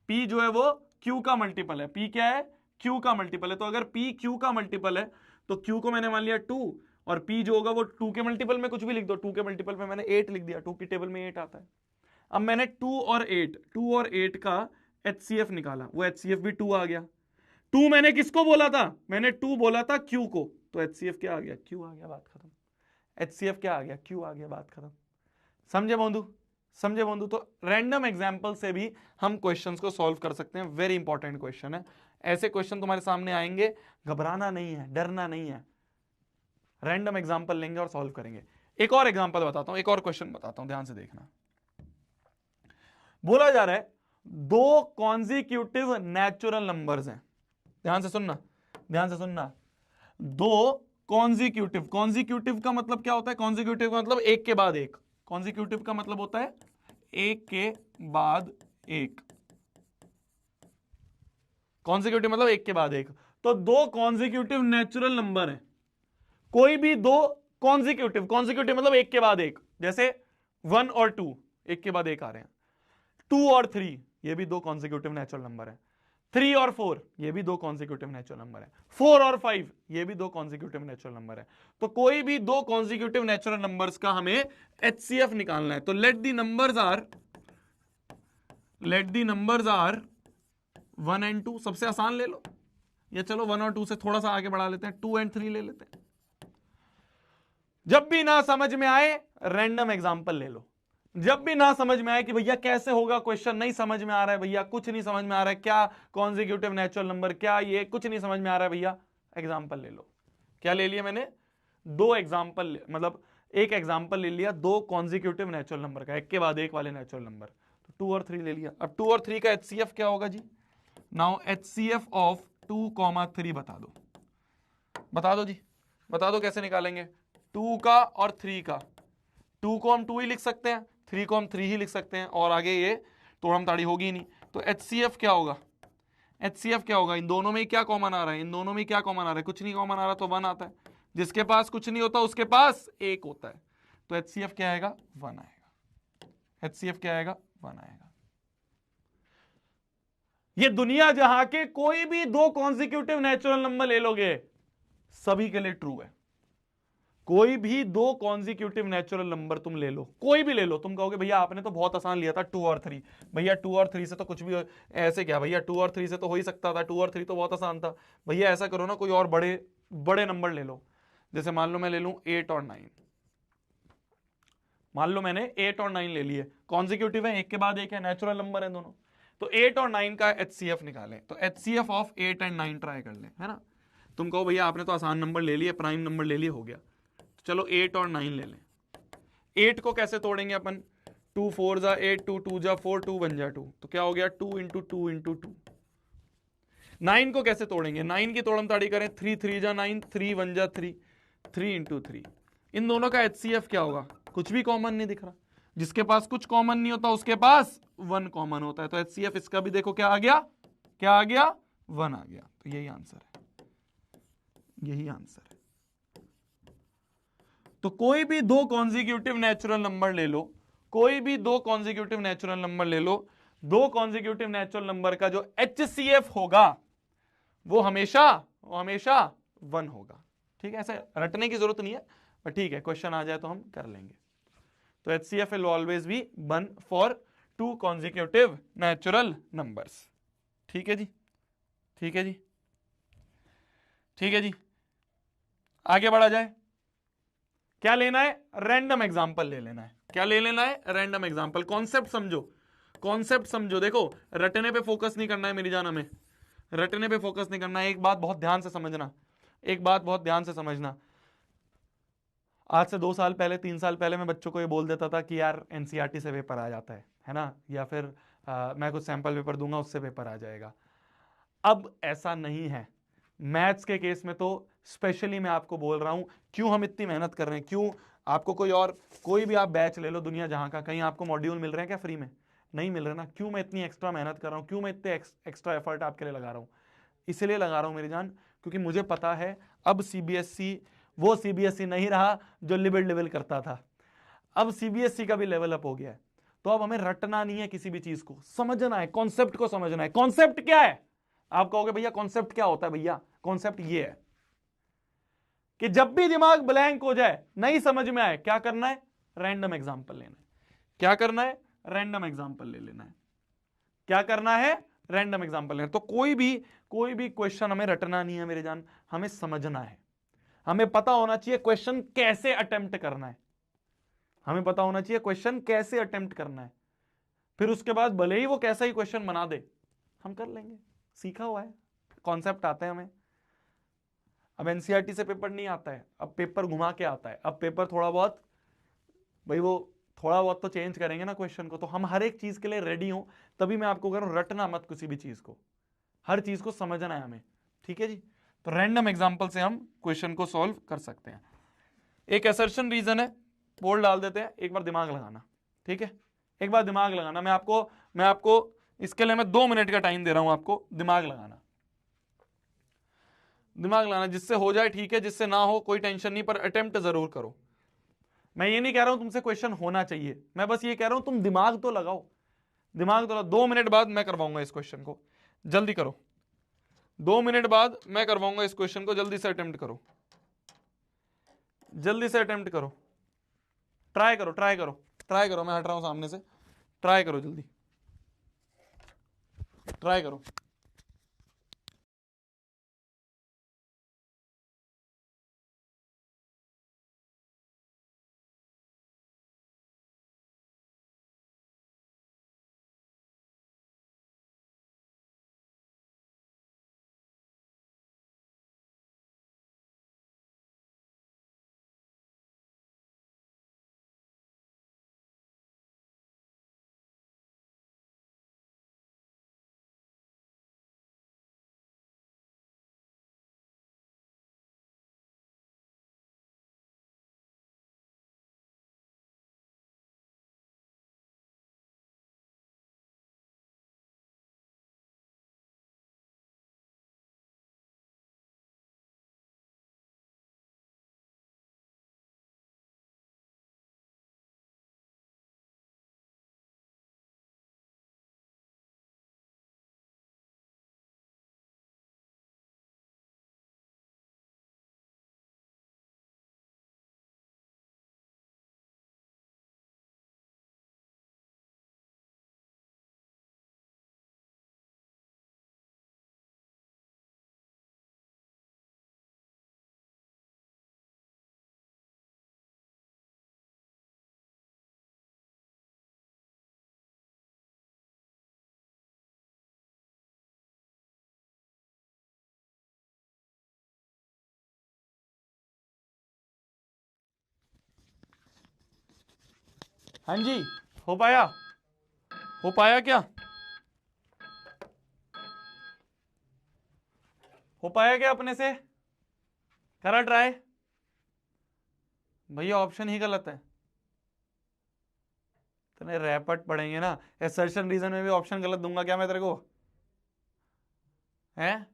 P जो है वो Q का मल्टीपल है। P क्या है? Q का मल्टीपल है। तो अगर P Q का मल्टीपल है तो Q को मैंने मान लिया 2, और P जो होगा वो 2 के मल्टीपल में कुछ भी लिख दो। 2 के मल्टीपल में मैंने 8 लिख दिया, 2 की टेबल में 8 आता है। अब मैंने 2 और 8 का HCF निकाला, वो HCF भी 2 आ गया। 2 मैंने किसको बोला था? मैंने 2 बोला था Q को, तो HCF क्या आ गया? Q आ गया, बात खत्म। HCF क्या आ गया? Q आ गया, बात खत्म। समझे बंधु? समझे बंधु? तो रैंडम एग्जाम्पल से भी हम क्वेश्चंस को सॉल्व कर सकते हैं। वेरी इंपॉर्टेंट क्वेश्चन है। ऐसे क्वेश्चन तुम्हारे सामने आएंगे, घबराना नहीं है, डरना नहीं है, रैंडम एग्जांपल लेंगे और सॉल्व करेंगे। एक और एग्जांपल बताता हूं, एक और क्वेश्चन बताता हूं, ध्यान से देखना। बोला जा रहा है दो कॉन्जिक्यूटिव नेचुरल नंबर्स हैं, ध्यान से सुनना, ध्यान से सुनना। दो कॉन्जिक्यूटिव, कॉन्जिक्यूटिव का मतलब क्या होता है? कॉन्जिक्यूटिव का मतलब एक के बाद एक, कॉन्जिक्यूटिव का मतलब होता है एक के बाद एक, कॉन्जिक्यूटिव मतलब एक के बाद एक। तो दो कॉन्जिक्यूटिव नेचुरल नंबर है, कोई भी दो कॉन्जिक्यूटिव, कॉन्जिक्यूटिव मतलब एक के बाद एक, जैसे 1 और 2 एक के बाद एक आ रहे हैं, 2 और 3 ये भी दो कॉन्जिक्यूटिव नेचुरल नंबर है, 3 और 4 ये भी दो कॉन्जिक्यूटिव नेचुरल नंबर है, 4 और 5 ये भी दो कॉन्जिक्यूटिव नेचुरल नंबर है। तो कोई भी दो कॉन्जिक्यूटिव नेचुरल नंबर्स का हमें HCF निकालना है। तो let the numbers are 1 and 2, सबसे आसान ले लो, या चलो 1 और 2 से थोड़ा सा आगे बढ़ा लेते हैं, 2 and 3 ले लेते हैं। जब भी ना समझ में आए रैंडम एग्जांपल ले लो, जब भी ना समझ में आए कि भैया कैसे होगा क्वेश्चन, नहीं समझ में आ रहा है भैया, कुछ नहीं समझ में आ रहा है, क्या कॉन्जिक्यूटिव नेचुरल नंबर, क्या ये कुछ नहीं समझ में आ रहा है भैया, एग्जांपल ले लो। क्या ले लिया मैंने? दो एग्जांपल, मतलब एक एग्जांपल ले लिया दो कॉन्जिक्यूटिव नेचुरल नंबर का, एक के बाद एक वाले नेचुरल नंबर। तो 2 और 3 ले लिया। अब 2 और 3 का HCF क्या होगा जी? नाउ HCF ऑफ 2, 3 बता दो, बता दो जी, बता दो कैसे निकालेंगे? 2 का और 3 का, 2 को हम 2 ही लिख सकते हैं, 3 को हम 3 ही लिख सकते हैं, और आगे ये तोड़म ताड़ी होगी ही नहीं। तो HCF क्या होगा? HCF क्या होगा? इन दोनों में क्या कॉमन आ रहा है? इन दोनों में क्या कॉमन आ रहा है? कुछ नहीं कॉमन आ रहा तो 1 आता है। जिसके पास कुछ नहीं होता उसके पास 1 होता है। तो HCF क्या आएगा? 1 आएगा। HCF क्या आएगा? 1 आएगा। ये दुनिया जहां के कोई भी दो कॉन्जिक्यूटिव नेचुरल नंबर ले लोगे, सभी के लिए ट्रू है। कोई भी दो कॉन्जिक्यूटिव नेचुरल नंबर तुम ले लो, कोई भी ले लो, तुम कहोगे भैया आपने तो बहुत आसान लिया था 2 और 3, भैया 2 और 3 से तो कुछ भी, ऐसे क्या भैया 2 और 3 से तो हो ही सकता था, 2 और 3 तो बहुत आसान था। भैया ऐसा करो ना, कोई और बड़े बड़े नंबर ले लो। जैसे मान लो मैं ले लूं 8 और 9, मान लो मैंने 8 और 9 ले लिए, कॉन्जिक्यूटिव है, एक के बाद एक है, नेचुरल नंबर है दोनों। तो 8 और 9 का HCF निकालें, तो HCF ऑफ 8 एंड 9 ट्राई कर लें, है ना। तुम कहो भैया आपने तो आसान नंबर ले लिए, प्राइम नंबर ले लिए, हो गया। चलो 8 और 9 ले लें। 8 को कैसे तोड़ेंगे अपन? 2 4 जा 8, 2 2 जा 4, 2 1 जा 2, तो क्या हो गया? 2 इंटू 2 इंटू 2। 9 को कैसे तोड़ेंगे? 9 की तोड़म ताड़ी करें, 3 3 जा 9, 3 1 जा 3, 3 इंटू 3। इन दोनों का HCF क्या होगा? कुछ भी कॉमन नहीं दिख रहा। जिसके पास कुछ कॉमन नहीं होता उसके पास 1 कॉमन होता है। तो HCF इसका भी देखो क्या आ गया? क्या आ गया? 1 आ गया। तो यही आंसर है, यही आंसर है। तो कोई भी दो कॉन्जिक्यूटिव नेचुरल नंबर ले लो, कोई भी दो कॉन्जिक्यूटिव नेचुरल नंबर ले लो, दो कॉन्जिक्यूटिव नेचुरल नंबर का जो HCF होगा वो हमेशा 1 होगा। ठीक है, ऐसे रटने की जरूरत नहीं है, पर ठीक है, क्वेश्चन आ जाए तो हम कर लेंगे। तो HCF will always be 1 for 2 consecutive natural numbers। ठीक है जी, ठीक है जी, ठीक है जी, आगे बढ़ा जाए। क्या लेना है? रैंडम एग्जाम्पल ले लेना है। क्या ले लेना है? Random example. कॉन्सेप्ट समझो, कॉन्सेप्ट समझो। देखो रटने पे फोकस नहीं करना है मेरी जान, हमें रटने पे फोकस नहीं करना है। एक बात बहुत ध्यान से समझना, एक बात बहुत ध्यान से समझना। आज से 2 साल पहले, 3 साल पहले मैं बच्चों को ये बोल देता था कि यार NCERT से पेपर आ जाता है ना, या फिर मैं कुछ सैंपल पेपर दूंगा उससे पेपर आ जाएगा। अब ऐसा नहीं है। मैथ्स के केस में तो स्पेशली मैं आपको बोल रहा हूं, क्यों हम इतनी मेहनत कर रहे हैं, क्यों आपको कोई भी आप बैच ले लो दुनिया जहां का, कहीं आपको मॉड्यूल मिल रहे हैं क्या फ्री में? नहीं मिल रहे ना। क्यों मैं इतनी एक्स्ट्रा मेहनत कर रहा हूं, क्यों मैं इतने एक्स्ट्रा एफर्ट आपके लिए लगा रहा हूं? इसलिए लगा रहा हूं मेरी जान, क्योंकि मुझे पता है अब CBSE वो CBSE नहीं रहा जो लिबल करता था। अब CBSE का भी लेवल अप हो गया है। तो अब हमें रटना नहीं है, किसी भी चीज को समझना है, कॉन्सेप्ट को समझना है। कॉन्सेप्ट क्या है? आप कहोगे भैया कॉन्सेप्ट क्या होता है? भैया कॉन्सेप्ट ये है कि जब भी दिमाग ब्लैंक हो जाए, नहीं समझ में आए, क्या करना है? रैंडम एग्जांपल लेना है। क्या करना है? रैंडम एग्जांपल ले लेना है। क्या करना है? रैंडम एग्जांपल लेना। तो कोई भी क्वेश्चन हमें रटना नहीं है मेरे जान, हमें समझना है। हमें पता होना चाहिए क्वेश्चन कैसे अटेम्प्ट करना है, हमें पता होना चाहिए क्वेश्चन कैसे अटेम्प्ट करना है। फिर उसके बाद भले ही वो कैसा ही क्वेश्चन बना दे, हम कर लेंगे, सीखा हुआ है, कॉन्सेप्ट आते हैं हमें। अब एनसीईआरटी से पेपर नहीं आता है, अब पेपर घुमा के आता है, अब पेपर थोड़ा बहुत भाई वो थोड़ा बहुत तो चेंज करेंगे ना क्वेश्चन को। तो हम हर एक चीज के लिए रेडी हो, तभी मैं आपको कह रहा हूं रटना मत किसी भी चीज को, हर चीज को समझना है हमें, ठीक है जी। तो रैंडम एग्जांपल से हम क्वेश्चन को सॉल्व कर सकते हैं। एक असर्शन रीजन है, बोल डाल देते हैं, एक बार दिमाग लगाना, ठीक है, एक बार दिमाग लगाना। मैं आपको इसके लिए मैं 2 मिनट का टाइम दे रहा हूं आपको, दिमाग लगाना, दिमाग लगाना, जिससे हो जाए ठीक है, जिससे ना हो कोई टेंशन नहीं, पर अटेम्प्ट जरूर करो। मैं ये नहीं कह रहा हूं तुमसे क्वेश्चन होना चाहिए, मैं बस ये कह रहा हूं तुम दिमाग तो लगाओ, दिमाग तो लगाओ। 2 मिनट बाद मैं करवाऊंगा इस क्वेश्चन को, जल्दी करो। 2 मिनट बाद मैं करवाऊंगा इस क्वेश्चन को, जल्दी से अटेम्प्ट करो, जल्दी से अटेम्प्ट करो, ट्राई करो, ट्राई करो, ट्राई करो। मैं हट रहा हूं सामने से, ट्राई करो, जल्दी ट्राई करो। हाँ जी, हो पाया, हो पाया क्या, हो पाया क्या अपने से, करा ट्राई? भैया ऑप्शन ही गलत है, तेरे रैपट पढ़ेंगे ना, असर्शन रीजन में भी ऑप्शन गलत दूंगा क्या मैं तेरे को, है?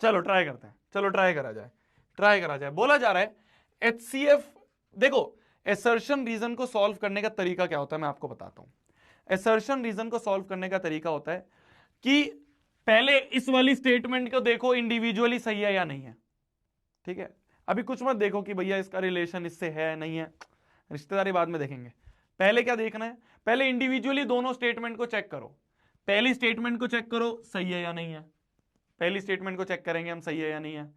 चलो ट्राई करते हैं, चलो ट्राई करा जाए, ट्राई करा जाए। बोला जा रहा है एचसीएफ, देखो असर्शन रीजन को सॉल्व करने का तरीका क्या होता है मैं आपको बताता हूं। असर्शन रीजन को सॉल्व करने का तरीका होता है कि पहले इस वाली स्टेटमेंट को देखो इंडिविजुअली सही है या नहीं है, ठीक है। अभी कुछ मत देखो कि भैया इसका रिलेशन इससे है नहीं है, रिश्तेदारी बाद में देखेंगे। पहले क्या देखना है, पहले इंडिविजुअली दोनों स्टेटमेंट को चेक करो। पहली स्टेटमेंट को चेक करो सही है या नहीं है, पहली स्टेटमेंट को चेक करेंगे हम सही है या नहीं है।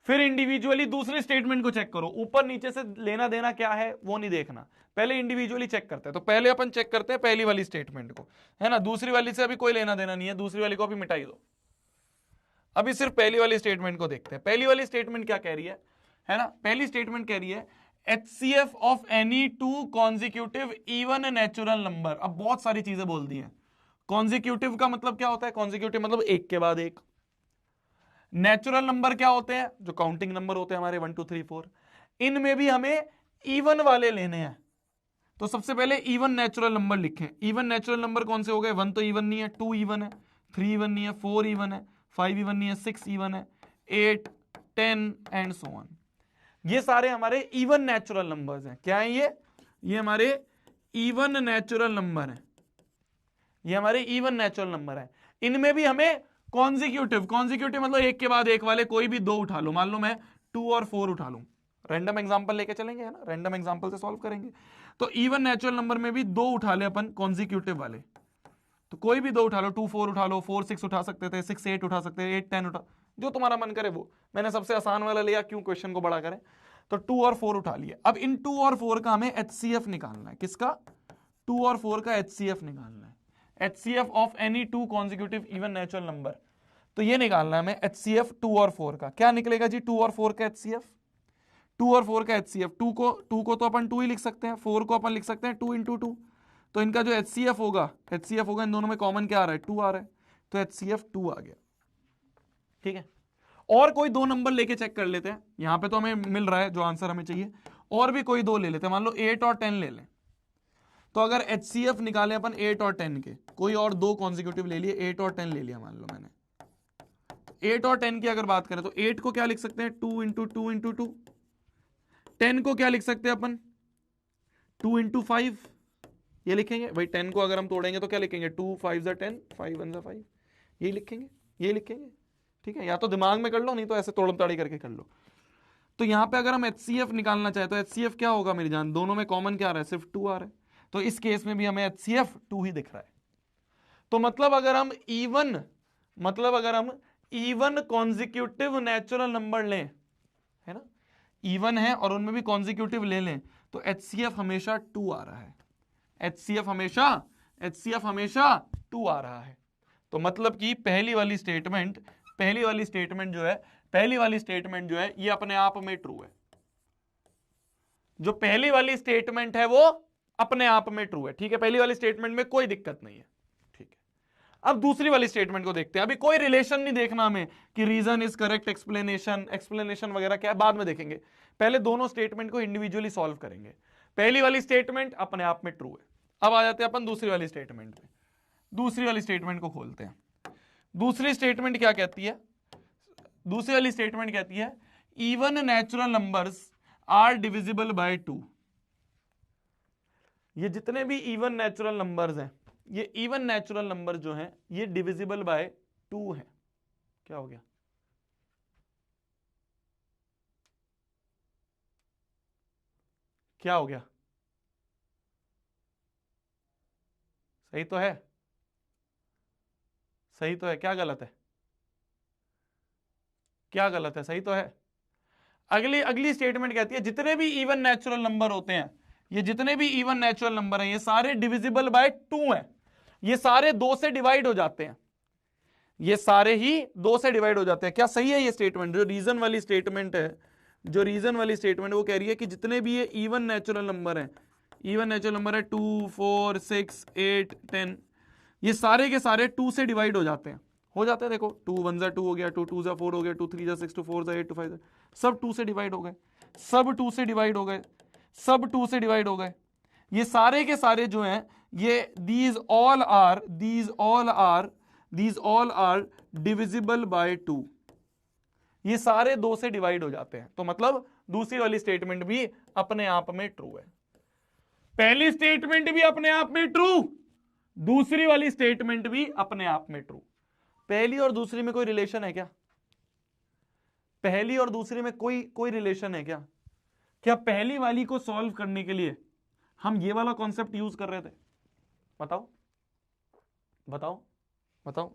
फिर इंडिविजुअली दूसरी स्टेटमेंट को चेक करो, ऊपर नीचे से लेना देना क्या है वो नहीं देखना, पहले इंडिविजुअली चेक करते हैं। तो पहले अपन चेक करते हैं पहली वाली स्टेटमेंट को, है ना, दूसरी वाली से अभी कोई लेना देना नहीं है, दूसरी वाली को अभी मिटाई दो। अभी सिर्फ पहली वाली स्टेटमेंट को देखते हैं। पहली वाली स्टेटमेंट क्या कह रही है ना, पहली स्टेटमेंट कह रही है HCF of any two consecutive even natural number. अब बहुत सारी चीजें बोल दी हैं। कॉन्जिक्यूटिव का मतलब क्या होता है, कॉन्जिक्यूटिव मतलब एक के बाद एक। नेचुरल नंबर क्या होते हैं, जो काउंटिंग नंबर होते हैं हमारे 1 2 3 4। इनमें भी हमें इवन वाले लेने हैं, तो सबसे पहले इवन नेचुरल नंबर लिखें। इवन नेचुरल नंबर कौन से हो गए, 1 तो इवन नहीं है, 2 इवन है, 3 इवन नहीं है, 4 इवन है, 5 इवन नहीं है, 6 इवन है, 8 10 एंड सो ऑन। ये सारे हमारे इवन नेचुरल नंबर्स हैं। क्या है ये हमारे इवन नेचुरल नंबर हैं, ये हमारे इवन नेचुरल नंबर है। इनमें भी हमें कॉन्जिक्यूटिव, कॉन्जिक्यूटिव मतलब एक के बाद एक वाले कोई भी दो उठा लो, मान लो मैं 2 और 4 उठा लूं, रैंडम एग्जांपल लेके चलेंगे, है ना, रैंडम एग्जांपल से सॉल्व करेंगे। तो इवन नेचुरल नंबर में भी दो उठा ले अपन कॉन्जिक्यूटिव वाले, तो कोई भी दो उठा लो, 2 4 उठा लो, 4 6 उठा सकते थे, 6 8 उठा सकते थे, 8 10 उठा, जो तुम्हारा मन करे वो। मैंने सबसे आसान वाला लिया, क्यों क्वेश्चन को बड़ा करें। तो 2 और 4 उठा लिए। अब इन 2 और 4 का हमें HCF निकालना है। किसका, 2 और 4 का HCF निकालना है। HCF of any two consecutive even natural number. तो ये निकालना है हमें HCF 2 और 4 का। क्या निकलेगा जी 2 और 4 का HCF? 2 और 4 का HCF, 2 को तो अपन 2 ही लिख सकते हैं, 4 को अपन लिख सकते हैं 2 इंटू 2। तो इनका जो HCF होगा इन दोनों में कॉमन क्या आ रहा है? 2 आ रहा है, तो HCF 2 आ गया। ठीक है, और कोई दो नंबर लेके चेक कर लेते हैं। यहां पे तो हमें मिल रहा है जो आंसर हमें चाहिए, और भी कोई दो ले लेते हैं। मान लो 8 और 10 ले लें। तो अगर HCF निकाले अपन 8 और 10 के, कोई और दो कॉन्जिक्यूटिव ले लिए, 8 और 10 ले लिया मान लो मैंने। 8 और 10 की अगर बात करें तो 8 को क्या लिख सकते हैं? 2 इंटू 2 इंटू 2। 10 को क्या लिख सकते हैं अपन? 2 इंटू 5। ये लिखेंगे भाई। 10 को अगर हम तोड़ेंगे तो क्या लिखेंगे? 2 5 जा 10, 5 1 जा 5। ये लिखेंगे, ये लिखेंगे। ठीक है, या तो दिमाग में कर लो, नहीं तो ऐसे तोड़म ताड़ी करके कर लो। तो यहां पे अगर हम HCF निकालना चाहे तो HCF क्या होगा मेरी जान? दोनों में कॉमन क्या आ रहा है? सिर्फ 2 आ रहा है। तो इस केस में भी हमें HCF 2 ही दिख रहा है। तो मतलब अगर हम इवन कॉन्जिक्यूटिव नेचुरल नंबर लें, है ना, इवन है और उनमें भी कॉन्जिक्यूटिव ले लें, तो HCF हमेशा 2 आ रहा है। HCF हमेशा 2 आ रहा है। तो मतलब कि पहली वाली स्टेटमेंट जो है ये अपने आप में ट्रू है। जो पहली वाली स्टेटमेंट है वो अपने आप में ट्रू है। ठीक है, पहली वाली स्टेटमेंट में कोई दिक्कत नहीं है। ठीक है, अब दूसरी वाली स्टेटमेंट को देखते हैं। अभी कोई रिलेशन नहीं देखना हमें कि रीजन इज करेक्ट, एक्सप्लेनेशन वगैरह क्या है, बाद में देखेंगे। पहले दोनों स्टेटमेंट को इंडिविजुअली सॉल्व करेंगे। पहली वाली स्टेटमेंट अपने आप में ट्रू है। अब आ जाते हैं अपन दूसरी वाली स्टेटमेंट पे। दूसरी वाली स्टेटमेंट को खोलते हैं। दूसरी स्टेटमेंट क्या कहती है? दूसरी वाली स्टेटमेंट कहती है even natural numbers are divisible by 2। ये जितने भी इवन नेचुरल नंबर्स हैं, ये इवन नेचुरल नंबर जो हैं ये डिविजिबल बाय 2 हैं। क्या हो गया? क्या हो गया? सही तो है? सही तो है? क्या गलत है? क्या गलत है? सही तो है? अगली स्टेटमेंट कहती है जितने भी इवन नेचुरल नंबर होते हैं, ये जितने भी इवन नेचुरल नंबर हैं ये सारे डिविजिबल बाय 2 हैं। ये सारे 2 से डिवाइड हो जाते हैं। ये सारे ही 2 से डिवाइड हो जाते हैं। क्या सही है ये स्टेटमेंट? जो रीजन वाली स्टेटमेंट है, वो कह रही है कि जितने भी ये इवन नेचुरल नंबर है 2 4 6 8 10, ये सारे के सारे 2 से डिवाइड हो जाते हैं। देखो 2 1 जा 2 हो गया, 2 2 जा 4 हो गया, 2 3 जा 6, 2 4 जा 8, 2 5 सब 2 से डिवाइड हो गए। सब 2 से डिवाइड हो गए। ये सारे के सारे जो हैं ये these all are divisible by 2। ये सारे 2 से डिवाइड हो जाते हैं। तो मतलब दूसरी वाली स्टेटमेंट भी अपने आप में ट्रू है। पहली स्टेटमेंट भी अपने आप में ट्रू, दूसरी वाली स्टेटमेंट भी अपने आप में ट्रू। पहली और दूसरी में कोई रिलेशन है क्या? पहली और दूसरी में कोई रिलेशन है क्या? क्या पहली वाली को सॉल्व करने के लिए हम ये वाला कॉन्सेप्ट यूज कर रहे थे? बताओ बताओ बताओ।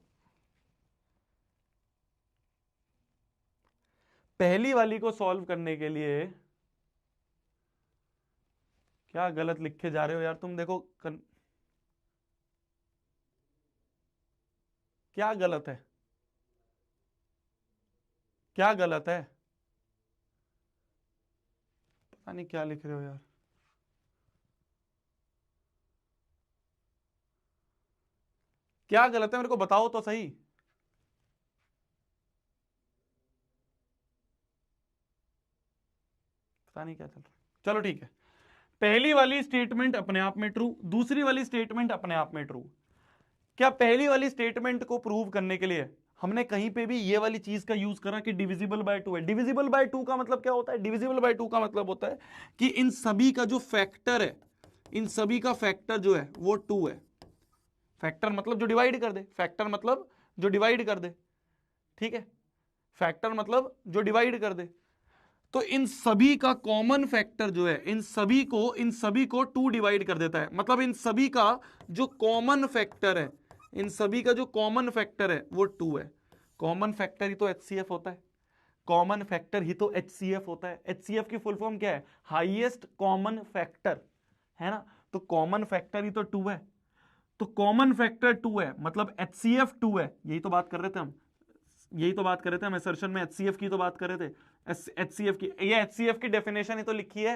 पहली वाली को सॉल्व करने के लिए क्या गलत लिखे जा रहे हो यार तुम? देखो क्या गलत है? क्या गलत है? पता नहीं क्या लिख रहे हो यार। क्या गलत है मेरे को बताओ तो सही। पता नहीं क्या चल रहा है। चलो ठीक है, पहली वाली स्टेटमेंट अपने आप में ट्रू, दूसरी वाली स्टेटमेंट अपने आप में ट्रू। क्या पहली वाली स्टेटमेंट को प्रूव करने के लिए हमने कहीं पे भी ये वाली चीज का यूज करा कि डिविजिबल बाय 2 है? डिविजिबल बाय 2 का मतलब क्या होता है? डिविजिबल बाय 2 का मतलब होता है कि इन सभी का जो फैक्टर है, इन सभी का फैक्टर जो है वो 2 है। फैक्टर मतलब जो डिवाइड कर दे, फैक्टर मतलब जो डिवाइड कर दे। ठीक है, फैक्टर मतलब जो डिवाइड कर दे। तो इन सभी का कॉमन फैक्टर जो है, इन सभी को 2 डिवाइड कर देता है। मतलब इन सभी का जो कॉमन फैक्टर है, वो 2 है। कॉमन फैक्टर ही तो HCF होता है। HCF की फुल फॉर्म क्या है? हाईएस्ट कॉमन फैक्टर, है ना? तो कॉमन फैक्टर ही तो 2 है। तो कॉमन फैक्टर 2 है मतलब HCF 2 है। यही तो बात कर रहे थे हम। यही तो बात कर रहे थे हम, assertion में HCF की तो बात कर रहे थे, HCF की, ये HCF की डेफिनेशन ही तो लिखी है,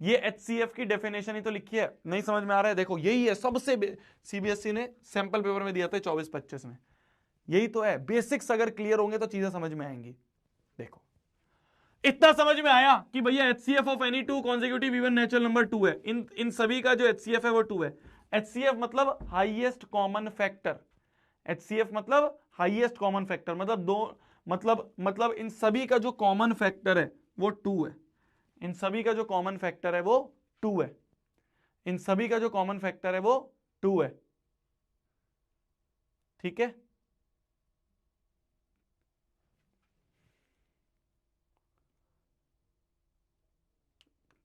ये HCF की डेफिनेशन ही तो लिखी है। नहीं समझ में आ रहा है, देखो यही है सबसे, CBSE ने सैंपल पेपर में दिया था 24-25 में, यही तो है। बेसिक्स अगर क्लियर होंगे तो चीजें समझ में आएंगी। देखो इतना समझ में आया कि भैया HCF of any two consecutive even natural number 2 है, इन सभी का जो HCF है वो 2 है। HCF मतलब हाईएस्ट कॉमन फैक्टर, HCF मतलब हाईएस्ट कॉमन फैक्टर, मतलब दो, मतलब इन सभी का जो कॉमन फैक्टर है वो 2 है, इन सभी का जो कॉमन फैक्टर है वो 2 है, इन सभी का जो कॉमन फैक्टर है वो 2 है। ठीक है,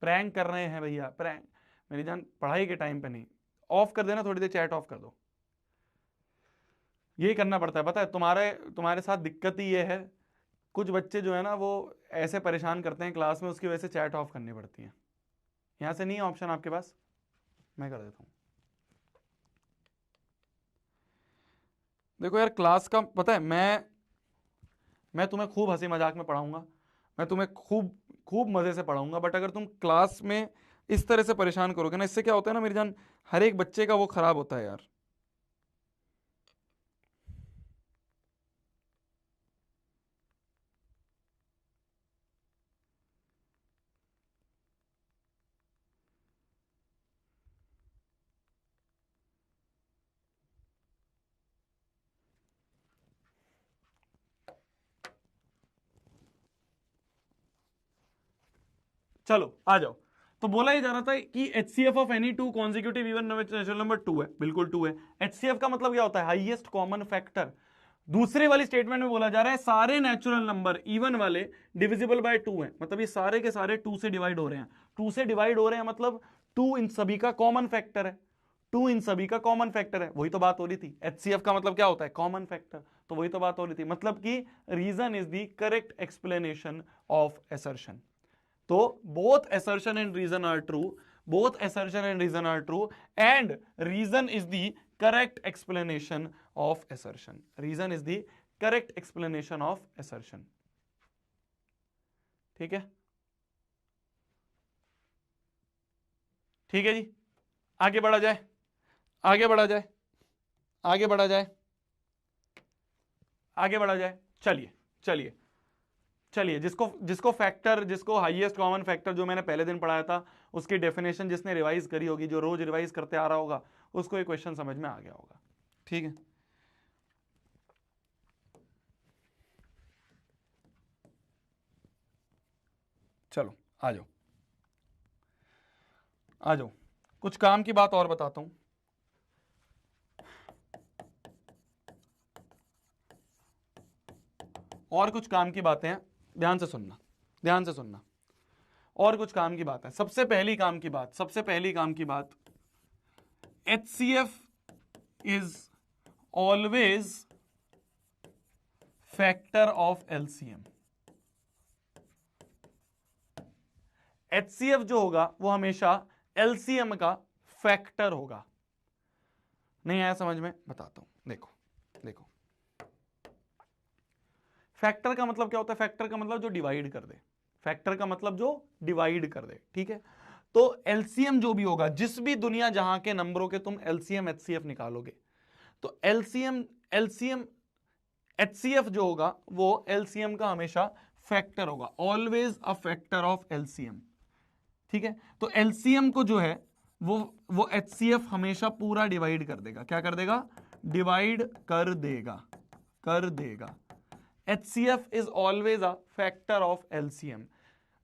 प्रैंक कर रहे हैं भैया, प्रैंक मेरी जान, पढ़ाई के टाइम पे नहीं। ऑफ कर देना थोड़ी देर, चैट ऑफ कर दो, यही करना पड़ता है। पता है तुम्हारे साथ दिक्कत ही ये है, कुछ बच्चे जो है ना वो ऐसे परेशान करते हैं क्लास में, उसकी वजह से चैट ऑफ करनी पड़ती है। यहां से नहीं है ऑप्शन आपके पास, मैं कर देता हूं। देखो यार क्लास का पता है, मैं तुम्हें खूब हंसी मजाक में पढ़ाऊंगा, मैं तुम्हें खूब खूब मजे से पढ़ाऊंगा, बट अगर तुम क्लास में इस तरह से परेशान करोगे ना, इससे क्या होता है ना मेरी जान, हर एक बच्चे का वो खराब होता है यार। चलो आ जाओ, तो बोला ही जा रहा था कि HCF of any two consecutive even natural number 2 है, बिल्कुल 2 है। HCF का मतलब क्या होता है, हाईएस्ट कॉमन फैक्टर। दूसरे वाली स्टेटमेंट में बोला जा रहा है सारे नेचुरल नंबर इवन वाले डिविजिबल बाय 2 हैं, मतलब ये सारे के सारे 2 से डिवाइड हो रहे हैं, 2 से डिवाइड हो रहे हैं, मतलब 2 इन सभी का कॉमन फैक्टर है, 2 इन सभी का कॉमन फैक्टर है। वही तो बात हो रही थी, HCF का मतलब क्या होता है, कॉमन फैक्टर, तो वही तो बात हो रही थी, मतलब कि reason is the correct explanation of assertion. तो both assertion and reason are true, both assertion and reason are true, and reason is the correct explanation of assertion, reason is the correct explanation of assertion। ठीक है, ठीक है जी, आगे बढ़ा जाए, आगे बढ़ा जाए, आगे बढ़ा जाए, आगे बढ़ा जाए। चलिए चलिए चलिए, जिसको फैक्टर, जिसको हाईएस्ट कॉमन फैक्टर जो मैंने पहले दिन पढ़ाया था उसकी डेफिनेशन जिसने रिवाइज करी होगी, जो रोज रिवाइज करते आ रहा होगा, उसको ये क्वेश्चन समझ में आ गया होगा। ठीक है, चलो आ जाओ, आ जाओ, कुछ काम की बात और बताता हूं। और कुछ काम की बातें हैं, ध्यान से सुनना, ध्यान से सुनना। और कुछ काम की बात है, सबसे पहली काम की बात, सबसे पहली काम की बात, HCF is always factor of LCM। HCF जो होगा वो हमेशा LCM का फैक्टर होगा। नहीं आया समझ में, बताता हूं, देखो देखो, फैक्टर का मतलब क्या होता है, फैक्टर का मतलब जो डिवाइड कर दे, फैक्टर का मतलब जो डिवाइड कर दे। ठीक है, तो LCM जो भी होगा, जिस भी दुनिया जहां के नंबरों के तुम LCM HCF निकालोगे, तो LCM HCF जो होगा वो LCM का हमेशा फैक्टर होगा, always a factor of LCM। ठीक है, तो LCM को जो है वो HCF हमेशा पूरा डिवाइड कर देगा, क्या कर देगा, डिवाइड कर देगा, कर देगा। HCF is always a factor of LCM।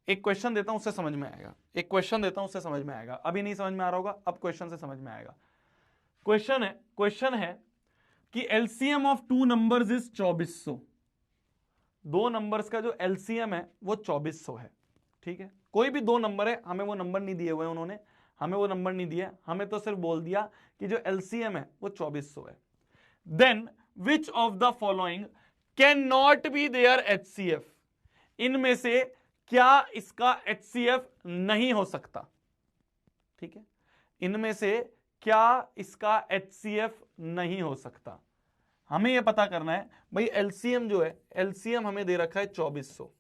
एक क्वेश्चन देता हूं उससे समझ में आएगा, एक क्वेश्चन देता हूं उससे समझ में आएगा, अभी नहीं समझ में आ रहा होगा, अब क्वेश्चन से समझ में आएगा। क्वेश्चन है कि LCM ऑफ 2 नंबर्स इज 2400, दो नंबर्स का जो LCM है वो 2400 है। ठीक है, कोई भी दो नंबर है, हमें वो नंबर नहीं दिए हुए उन्होंने, हमें वो नंबर नहीं दिया, हमें तो सिर्फ बोल दिया कि जो LCM है वो 2400 है। Then which of the following cannot be their HCF, इनमें से क्या इसका HCF नहीं हो सकता। ठीक है, इनमें से क्या इसका HCF नहीं हो सकता, हमें यह पता करना है भाई एलसीएम जो है, एलसीएम हमें दे रखा है 2400।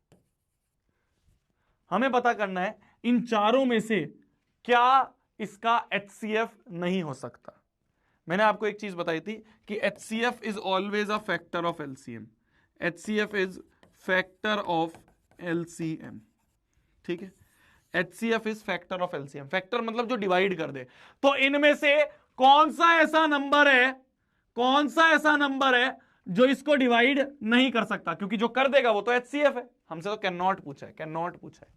हमें पता करना है इन चारों में से क्या इसका एचसीएफ नहीं हो सकता। मैंने आपको एक चीज बताई थी कि HCF is always a factor of LCM. HCF is factor of LCM, ठीक है। HCF is factor of LCM. Factor मतलब जो डिवाइड कर दे। तो इनमें से कौन सा ऐसा नंबर है, कौन सा ऐसा नंबर है जो इसको डिवाइड नहीं कर सकता? क्योंकि जो कर देगा वो तो एचसीएफ है। हमसे तो कैन नॉट पूछा है, कैन नॉट पूछा है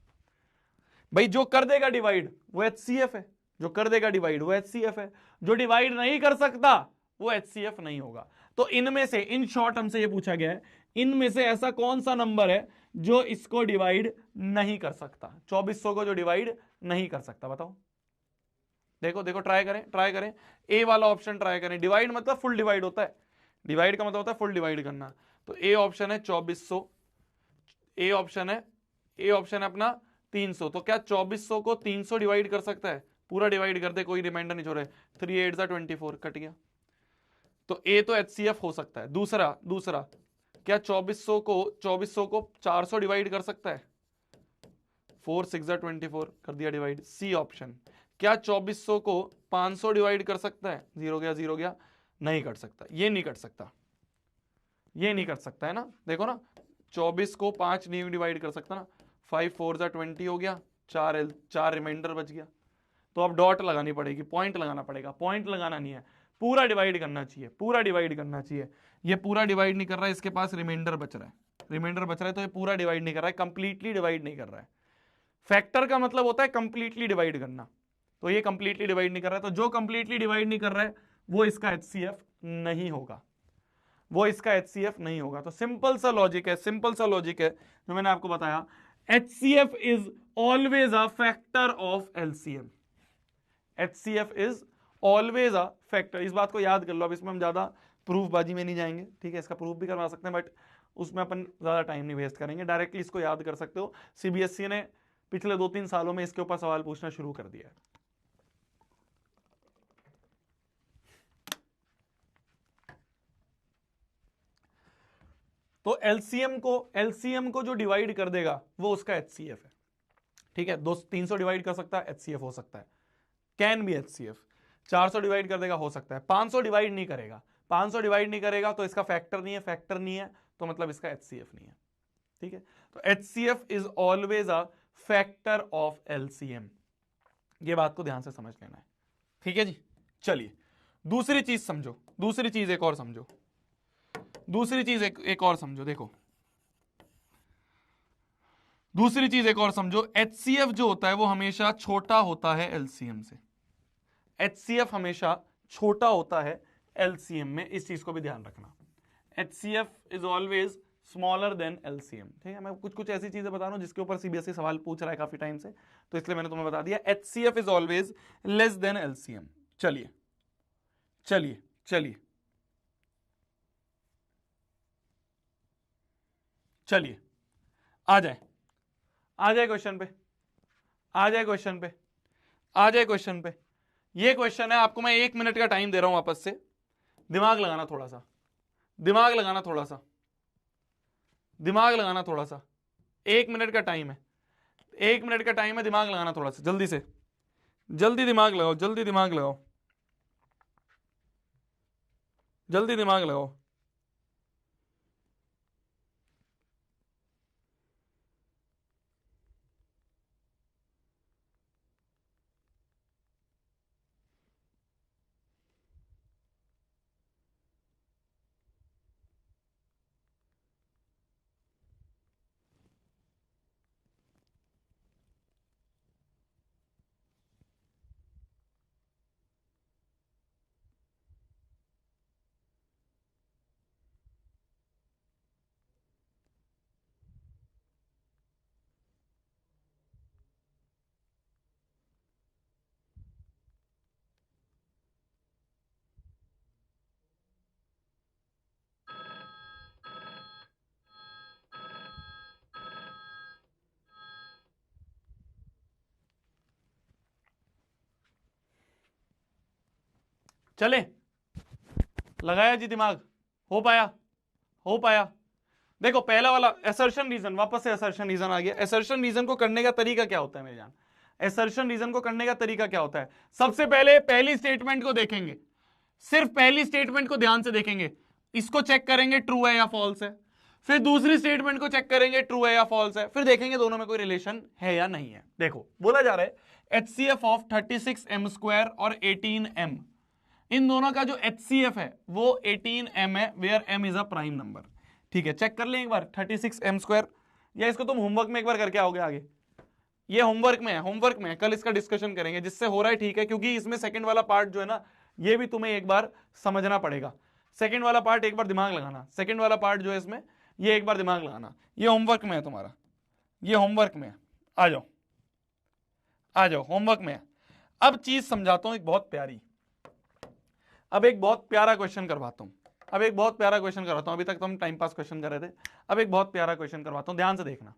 भाई। जो कर देगा डिवाइड वो एचसीएफ है, जो कर देगा डिवाइड वो एचसीएफ है। जो डिवाइड नहीं कर सकता वो एचसीएफ नहीं होगा। तो इनमें से, इन शॉर्ट हमसे ये पूछा गया है, इनमें से ऐसा कौन सा नंबर है जो इसको डिवाइड नहीं कर सकता? 2400 को जो डिवाइड नहीं कर सकता, बताओ। देखो देखो, ट्राई करें, ट्राई करें। ए वाला ऑप्शन ट्राई करें। डिवाइड मतलब फुल डिवाइड होता है, डिवाइड का मतलब होता है फुल डिवाइड करना। तो ए ऑप्शन है 2400, ए ऑप्शन है, ए ऑप्शन है अपना 300। तो क्या 2400 को 300 डिवाइड कर सकता है? पूरा डिवाइड कर दे, कोई रिमाइंडर नहीं छोड़े। 3 8 24 कट गया। तो ए तो एचसीएफ हो सकता है। दूसरा, दूसरा क्या 2400 को 400 डिवाइड कर सकता है? 4 6 24 कर दिया डिवाइड। C option. क्या 2400 को 500 डिवाइड कर सकता है? 0 गया, 0 गया, नहीं कर सकता। ये नहीं कर सकता, ये नहीं कर सकता है ना। देखो ना, 24 को 5 नहीं डिवाइड कर सकता ना। 5 4 20 हो गया, 4 रिमाइंडर बच गया। तो अब डॉट लगानी पड़ेगी, पॉइंट लगाना पड़ेगा। पॉइंट लगाना नहीं है, पूरा डिवाइड करना चाहिए, पूरा डिवाइड करना चाहिए। ये पूरा डिवाइड नहीं कर रहा है, इसके पास रिमाइंडर बच रहा है, रिमाइंडर बच रहा है। तो ये पूरा डिवाइड नहीं कर रहा है, कंप्लीटली डिवाइड नहीं कर रहा है। फैक्टर का मतलब होता है कंप्लीटली डिवाइड करना। तो ये कंप्लीटली डिवाइड नहीं कर रहा है। तो जो कंप्लीटली डिवाइड नहीं कर रहा है वो इसका एचसीएफ नहीं होगा, वो इसका एचसीएफ नहीं होगा। तो सिंपल सा लॉजिक है, सिंपल सा लॉजिक है जो मैंने आपको बताया। HCF is always a factor of LCM. HCF is always a factor. इस बात को याद कर लो। अब इसमें हम ज्यादा प्रूफ बाजी में नहीं जाएंगे, ठीक है। इसका प्रूफ भी करवा सकते हैं बट उसमें अपन ज्यादा टाइम नहीं वेस्ट करेंगे। डायरेक्टली इसको याद कर सकते हो। सीबीएसई ने पिछले 2-3 सालों में इसके ऊपर सवाल पूछना शुरू कर दिया है। तो एलसीएम को जो डिवाइड कर देगा वो उसका एचसीएफ है, ठीक है। 300 डिवाइड कर सकता है, एचसीएफ हो सकता है, कैन बी एचसीएफ। 400 डिवाइड कर देगा, हो सकता है। 500 डिवाइड नहीं करेगा, 500 डिवाइड नहीं करेगा तो इसका फैक्टर नहीं है, फैक्टर नहीं है तो मतलब इसका एचसीएफ नहीं है, ठीक है। तो HCF is always a factor of LCM. ये बात को ध्यान से समझ लेना है, ठीक है जी। चलिए दूसरी चीज समझो, दूसरी चीज एक और समझो, दूसरी चीज एक और समझो। देखो दूसरी चीज एक और समझो। एचसीएफ जो होता है वो हमेशा छोटा होता है एलसीएम से। एचसीएफ हमेशा छोटा होता है एलसीएम में, इस चीज को भी ध्यान रखना। HCF is always smaller than LCM, ठीक है। मैं कुछ कुछ ऐसी चीजें बता रहा हूं जिसके ऊपर सीबीएसई सवाल पूछ रहा है काफी टाइम से, तो इसलिए मैंने तुम्हें बता दिया। HCF is always less than LCM. चलिए चलिए चलिए चलिए, आ जाए, आ जाए क्वेश्चन पे, आ जाए क्वेश्चन पे, आ जाए क्वेश्चन पे। ये क्वेश्चन है, आपको मैं 1 मिनट का टाइम दे रहा हूं वापस से। दिमाग लगाना थोड़ा सा, दिमाग लगाना थोड़ा सा, दिमाग लगाना थोड़ा सा। 1 मिनट का टाइम है, 1 मिनट का टाइम है, दिमाग लगाना थोड़ा सा, जल्दी से, जल्दी दिमाग लगाओ, जल्दी दिमाग लगाओ, जल्दी दिमाग लगाओ। चले, लगाया जी दिमाग। हो पाया? हो पाया? देखो पहला वाला असर्शन रीजन, वापस से असर्शन रीजन आ गया। असर्शन रीजन को करने का तरीका क्या होता है मेरे जान? असर्शन रीजन को करने का तरीका क्या होता है? सबसे पहले पहली स्टेटमेंट को देखेंगे, सिर्फ पहली स्टेटमेंट को ध्यान से देखेंगे, इसको चेक करेंगे ट्रू है या फॉल्स है। फिर दूसरी स्टेटमेंट को चेक करेंगे ट्रू है या फॉल्स है। फिर देखेंगे दोनों में कोई रिलेशन है या नहीं है। देखो बोला जा रहा है HCF ऑफ 36m² और 18m, इन दोनों का जो HCF है वो 18m है, where m is a prime number. ठीक है, चेक कर लें एक बार 36m², या इसको तुम होमवर्क में एक बार करके आओगे आगे। ये होमवर्क में है, होमवर्क में है, कल इसका डिस्कशन करेंगे जिससे हो रहा है। ठीक है, क्योंकि इसमें सेकंड वाला पार्ट जो है ना, ये भी तुम्हें एक बार समझना पड़ेगा। सेकंड वाला पार्ट एक बार दिमाग लगाना, सेकंड वाला पार्ट जो है इसमें, ये एक बार दिमाग लगाना। ये होमवर्क में है तुम्हारा, ये होमवर्क में है। आ जाओ आ जाओ, होमवर्क में है। अब चीज समझाता हूं एक बहुत प्यारी, अब एक बहुत प्यारा क्वेश्चन करवाता हूं, अब एक बहुत प्यारा क्वेश्चन करवाता हूं। अभी तक तो हम टाइम पास क्वेश्चन कर रहे थे, अब एक बहुत प्यारा क्वेश्चन करवाता हूं, ध्यान से देखना।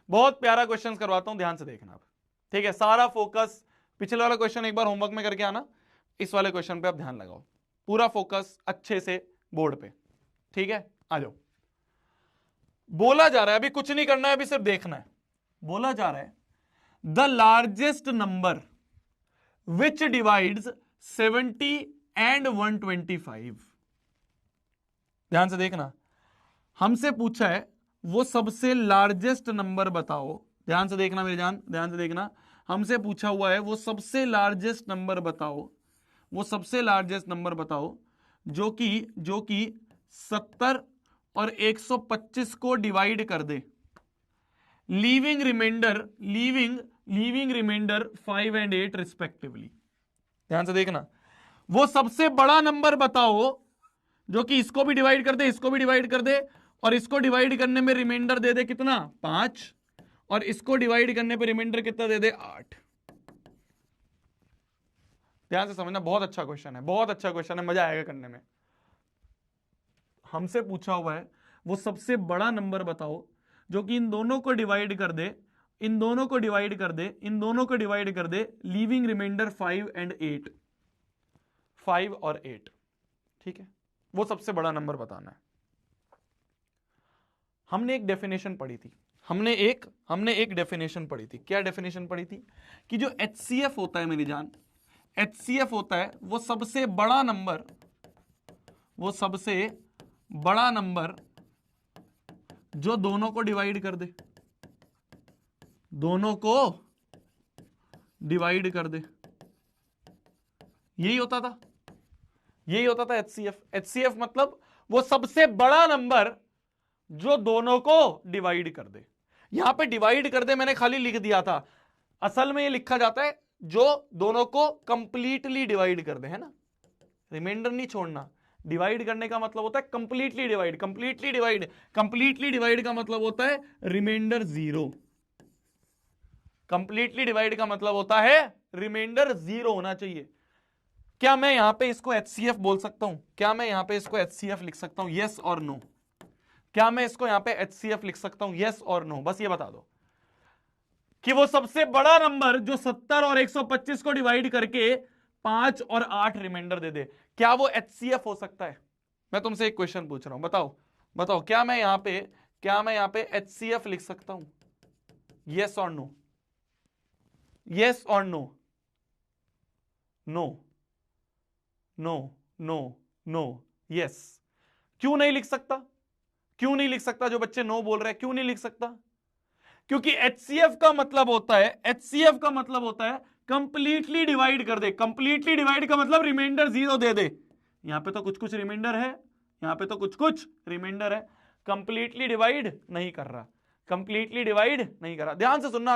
बहुत प्यारा क्वेश्चन करवाता हूं, ध्यान से देखना अब। ठीक है, सारा फोकस, पिछले वाला क्वेश्चन एक बार होमवर्क में करके आना, इस वाले क्वेश्चन पे आप ध्यान लगाओ, पूरा फोकस अच्छे से बोर्ड पे। ठीक है, आ जाओ। बोला जा रहा है, अभी कुछ नहीं करना है, अभी सिर्फ देखना है। बोला जा रहा है the largest number which divides 70 and 125। ध्यान से देखना, हमसे पूछा है वो सबसे लार्जेस्ट नंबर बताओ। ध्यान से देखना मेरे जान, ध्यान से देखना। हमसे पूछा हुआ है वो सबसे लार्जेस्ट नंबर बताओ, वो सबसे लार्जेस्ट नंबर बताओ जो कि 70 और 125 को डिवाइड कर दे, लीविंग रिमाइंडर 5 एंड 8 रिस्पेक्टिवली। ध्यान से देखना, वो सबसे बड़ा नंबर बताओ जो कि इसको भी डिवाइड कर दे, इसको भी डिवाइड कर दे, और इसको डिवाइड करने में रिमाइंडर दे दे कितना, 5, और इसको डिवाइड करने पे रिमाइंडर कितना दे दे, 8। ध्यान से समझना, बहुत अच्छा क्वेश्चन है, बहुत अच्छा क्वेश्चन है, मजा आएगा करने में। हमसे पूछा हुआ है वो सबसे बड़ा नंबर बताओ जो कि इन दोनों को डिवाइड कर दे, इन दोनों को डिवाइड कर दे, इन दोनों को डिवाइड कर दे, लीविंग रिमाइंडर 5 एंड 8, 5 और 8। ठीक है, वो सबसे बड़ा नंबर बताना है। हमने एक डेफिनेशन पढ़ी थी, हमने एक डेफिनेशन पढ़ी थी। क्या डेफिनेशन पढ़ी थी? कि जो HCF होता है मेरी जान, HCF होता है वो सबसे बड़ा नंबर, वो सबसे बड़ा नंबर जो दोनों को डिवाइड कर दे, दोनों को डिवाइड कर दे। यही होता था, यही होता था HCF। HCF मतलब वो सबसे बड़ा नंबर जो दोनों को डिवाइड कर दे। यहां पे डिवाइड कर दे मैंने खाली लिख दिया था, असल में ये लिखा जाता है जो दोनों को कंप्लीटली डिवाइड कर दे, है ना, रिमाइंडर नहीं छोड़ना। डिवाइड करने का मतलब होता है completely divide, completely divide, completely divide का मतलब होता है रिमाइंडर 0। कंप्लीटली डिवाइड का मतलब होता है रिमाइंडर 0 होना चाहिए। क्या मैं यहां पे इसको HCF बोल सकता हूं? क्या मैं यहां पे इसको HCF लिख सकता हूं? यस और नो? क्या मैं इसको यहां पे HCF लिख सकता हूं? यस और नो? बस ये बता दो कि वो सबसे बड़ा नंबर जो 70 और 125 को डिवाइड करके 5 और 8 रिमाइंडर दे दे, क्या वो HCF हो सकता है? मैं तुमसे एक क्वेश्चन पूछ रहा हूं, बताओ बताओ, क्या मैं यहां पे HCF लिख सकता हूं? यस और नो? यस और no? No no no no yes. क्यों नहीं लिख सकता? क्यों नहीं लिख सकता? जो बच्चे नो बोल रहे हैं क्यों नहीं लिख सकता? क्योंकि HCF का मतलब होता है, HCF का मतलब होता है कंप्लीटली डिवाइड कर दे। कंप्लीटली डिवाइड का मतलब रिमाइंडर 0 दे दे। यहां पे तो कुछ कुछ रिमाइंडर है, यहां पे तो कुछ कुछ रिमाइंडर है, कंप्लीटली डिवाइड नहीं कर रहा, कंप्लीटली डिवाइड नहीं कर रहा। ध्यान से सुनना,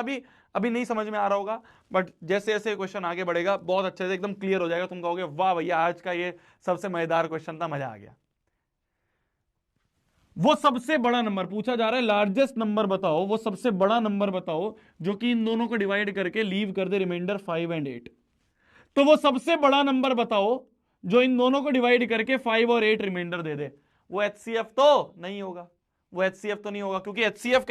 अभी नहीं समझ में आ रहा होगा, बट जैसे जैसे क्वेश्चन आगे बढ़ेगा बहुत अच्छे से एकदम क्लियर हो जाएगा। तुम कहोगे वाह भैया आज का ये सबसे मजेदार क्वेश्चन था, मजा आ गया। वो सबसे बड़ा नंबर पूछा जा रहा है, लार्जेस्ट नंबर बताओ, वो सबसे बड़ा नंबर बताओ जो कि इन दोनों को डिवाइड करके लीव कर दे रिमाइंडर 5 एंड 8। तो वो सबसे बड़ा नंबर बताओ जो इन दोनों को डिवाइड करके 5 और 8 रिमाइंडर दे दे। वो HCF तो नहीं होगा, वो HCF तो नहीं होगा, क्योंकि HCF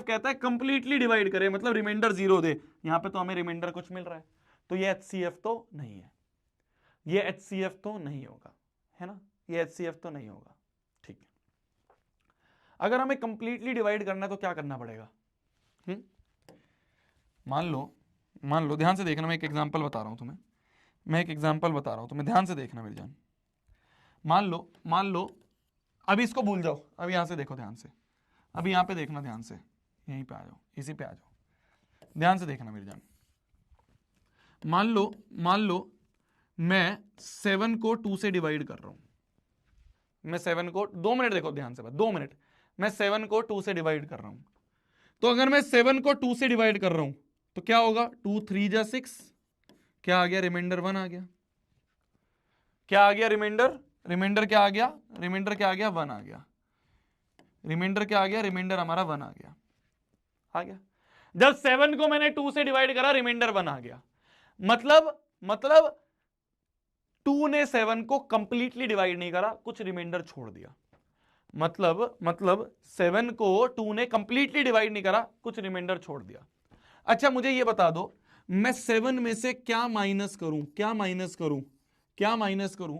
कहता है कंप्लीटली डिवाइड करे, मतलब रिमाइंडर 0 दे। यहां पे तो हमें रिमाइंडर कुछ मिल रहा है, तो ये HCF तो नहीं है, ये HCF तो नहीं होगा, है ना, ये HCF तो नहीं होगा। ठीक है, अगर हमें कंप्लीटली डिवाइड करना है तो क्या करना पड़ेगा? मान लो ध्यान से देखना, मैं एक एग्जांपल बता रहा हूं तुम्हें, तुम्हें ध्यान से देखना मेरी जान। मान लो अभी इसको भूल जाओ, अभी यहां से देखो ध्यान से, अभी यहां पे देखना ध्यान से, यहीं पे आ जाओ, इसी पे आ जाओ, ध्यान से देखना मेरी जान। मान लो मैं 7 को 2 से डिवाइड कर रहा हूं, मैं 7 को 2 मिनट देखो ध्यान से, 2 मिनट, मैं 7 को 2 से डिवाइड कर रहा हूं। तो अगर मैं 7 को 2 से डिवाइड कर रहा हूं तो क्या होगा? 2 3 जा 6, क्या आ गया? रिमाइंडर 1 आ गया। क्या आ गया? रिमाइंडर क्या आ गया? 1 आ गया। रिमाइंडर क्या आ गया? रिमाइंडर हमारा 1 आ गया। जब 7 को मैंने 2 से डिवाइड करा, रिमाइंडर 1 आ गया। मतलब 2 ने 7 को कंप्लीटली डिवाइड नहीं करा, कुछ रिमाइंडर छोड़ दिया। मतलब 7 को 2 ने कंप्लीटली डिवाइड नहीं करा, कुछ रिमाइंडर छोड़ दिया। अच्छा मुझे यह बता दो, मैं 7 में से क्या माइनस करूं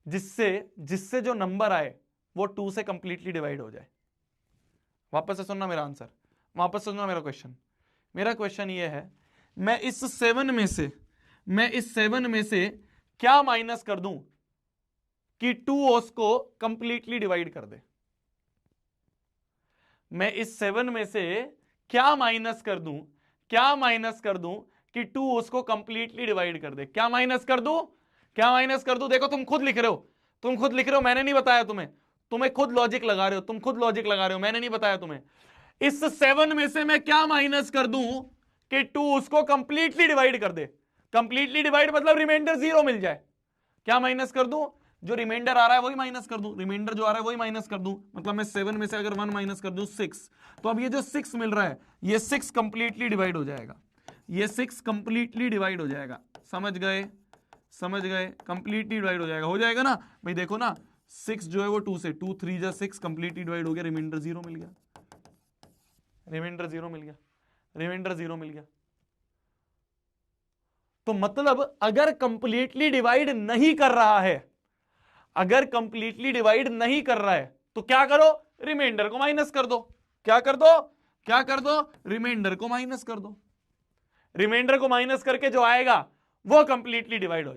जिससे जो नंबर आए वो 2 से कंप्लीटली डिवाइड हो जाए? वापस से सुनना मेरा आंसर, वापस सुनना मेरा क्वेश्चन। मेरा क्वेश्चन ये है, मैं इस 7 में से क्या माइनस कर दूं कि 2 उसको कंप्लीटली डिवाइड कर दे? मैं इस 7 में से क्या माइनस कर दूं कि 2 उसको कंप्लीटली डिवाइड कर दे? क्या माइनस कर दूं? देखो तुम खुद लिख रहे हो, मैंने नहीं बताया तुम्हें खुद लॉजिक लगा रहे हो, मैंने नहीं बताया तुम्हें। इस 7 में से मैं क्या माइनस कर दूं कि 2 उसको कंप्लीटली डिवाइड कर दे? कंप्लीटली डिवाइड मतलब रिमाइंडर 0 मिल जाए। क्या माइनस कर दूं? जो रिमाइंडर आ रहा है वही माइनस कर दूं, मतलब मैं 7 में से अगर 1 माइनस कर दूं 6, तो अब ये जो 6 मिल रहा है ये 6 कंप्लीटली डिवाइड हो जाएगा, समझ गए? कंप्लीटली डिवाइड हो जाएगा ना भाई। देखो ना 6 जो है वो 2 से 2 3 जा 6 कंप्लीटली डिवाइड हो गया, रिमाइंडर 0 मिल गया। तो मतलब अगर कंप्लीटली डिवाइड नहीं कर रहा है, तो क्या करो? रिमाइंडर को माइनस कर दो। रिमाइंडर को माइनस कर दो। रिमाइंडर को माइनस करके जो आएगा वो कंप्लीटली डिवाइड हो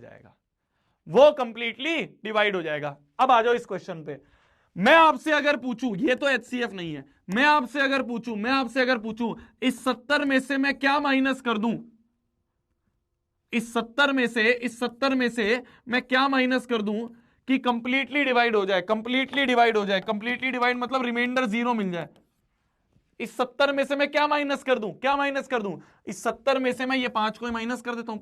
जाएगा। अब आ जाओ इस क्वेश्चन पे। मैं आपसे अगर पूछूं, ये तो HCF नहीं है, मैं आपसे अगर पूछूं इस 70 में से मैं क्या माइनस कर दूं? इस 70 में से मैं क्या माइनस कर दूं कि कंप्लीटली डिवाइड हो जाए? कंप्लीटली डिवाइड मतलब रिमाइंडर 0 मिल जाए। इस 70 में से मैं क्या माइनस कर दूं? इस 70 में से मैं ये 5 को माइनस कर देता हूं,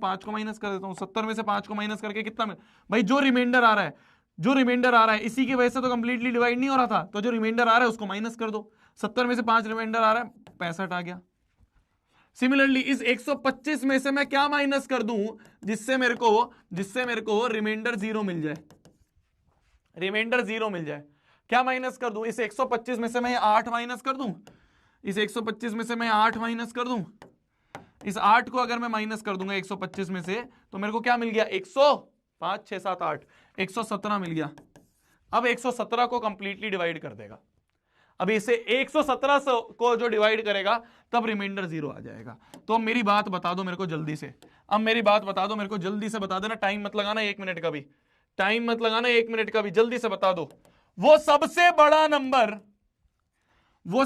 70 में से 5 को माइनस करके कितना भाई जो रिमाइंडर आ रहा है इसी की वजह से तो कंप्लीटली डिवाइड नहीं हो रहा था, तो जो रिमाइंडर आ रहा है उसको माइनस कर दो। 70 में से 5 रिमाइंडर आ रहा है, 65 आ गया। सिमिलरली इस 125 में से मैं क्या माइनस कर दूं जिससे मेरे को रिमाइंडर 0 मिल जाए? क्या माइनस कर दूं? इस 125 में से मैं 8 माइनस कर दूं, इस 8 को अगर मैं माइनस कर दूंगा 125 में से, तो मेरे को क्या मिल गया? 105 6 7 8 117 मिल गया। अब 117 को कंप्लीटली डिवाइड कर देगा। अब इसे 117 को जो डिवाइड करेगा तब रिमाइंडर 0 आ जाएगा। तो अब मेरी बात बता दो मेरे को जल्दी से, जल्दी से बता देना, टाइम मत लगाना 1 मिनट का भी, जल्दी से बता दो। वो सबसे बड़ा नंबर जो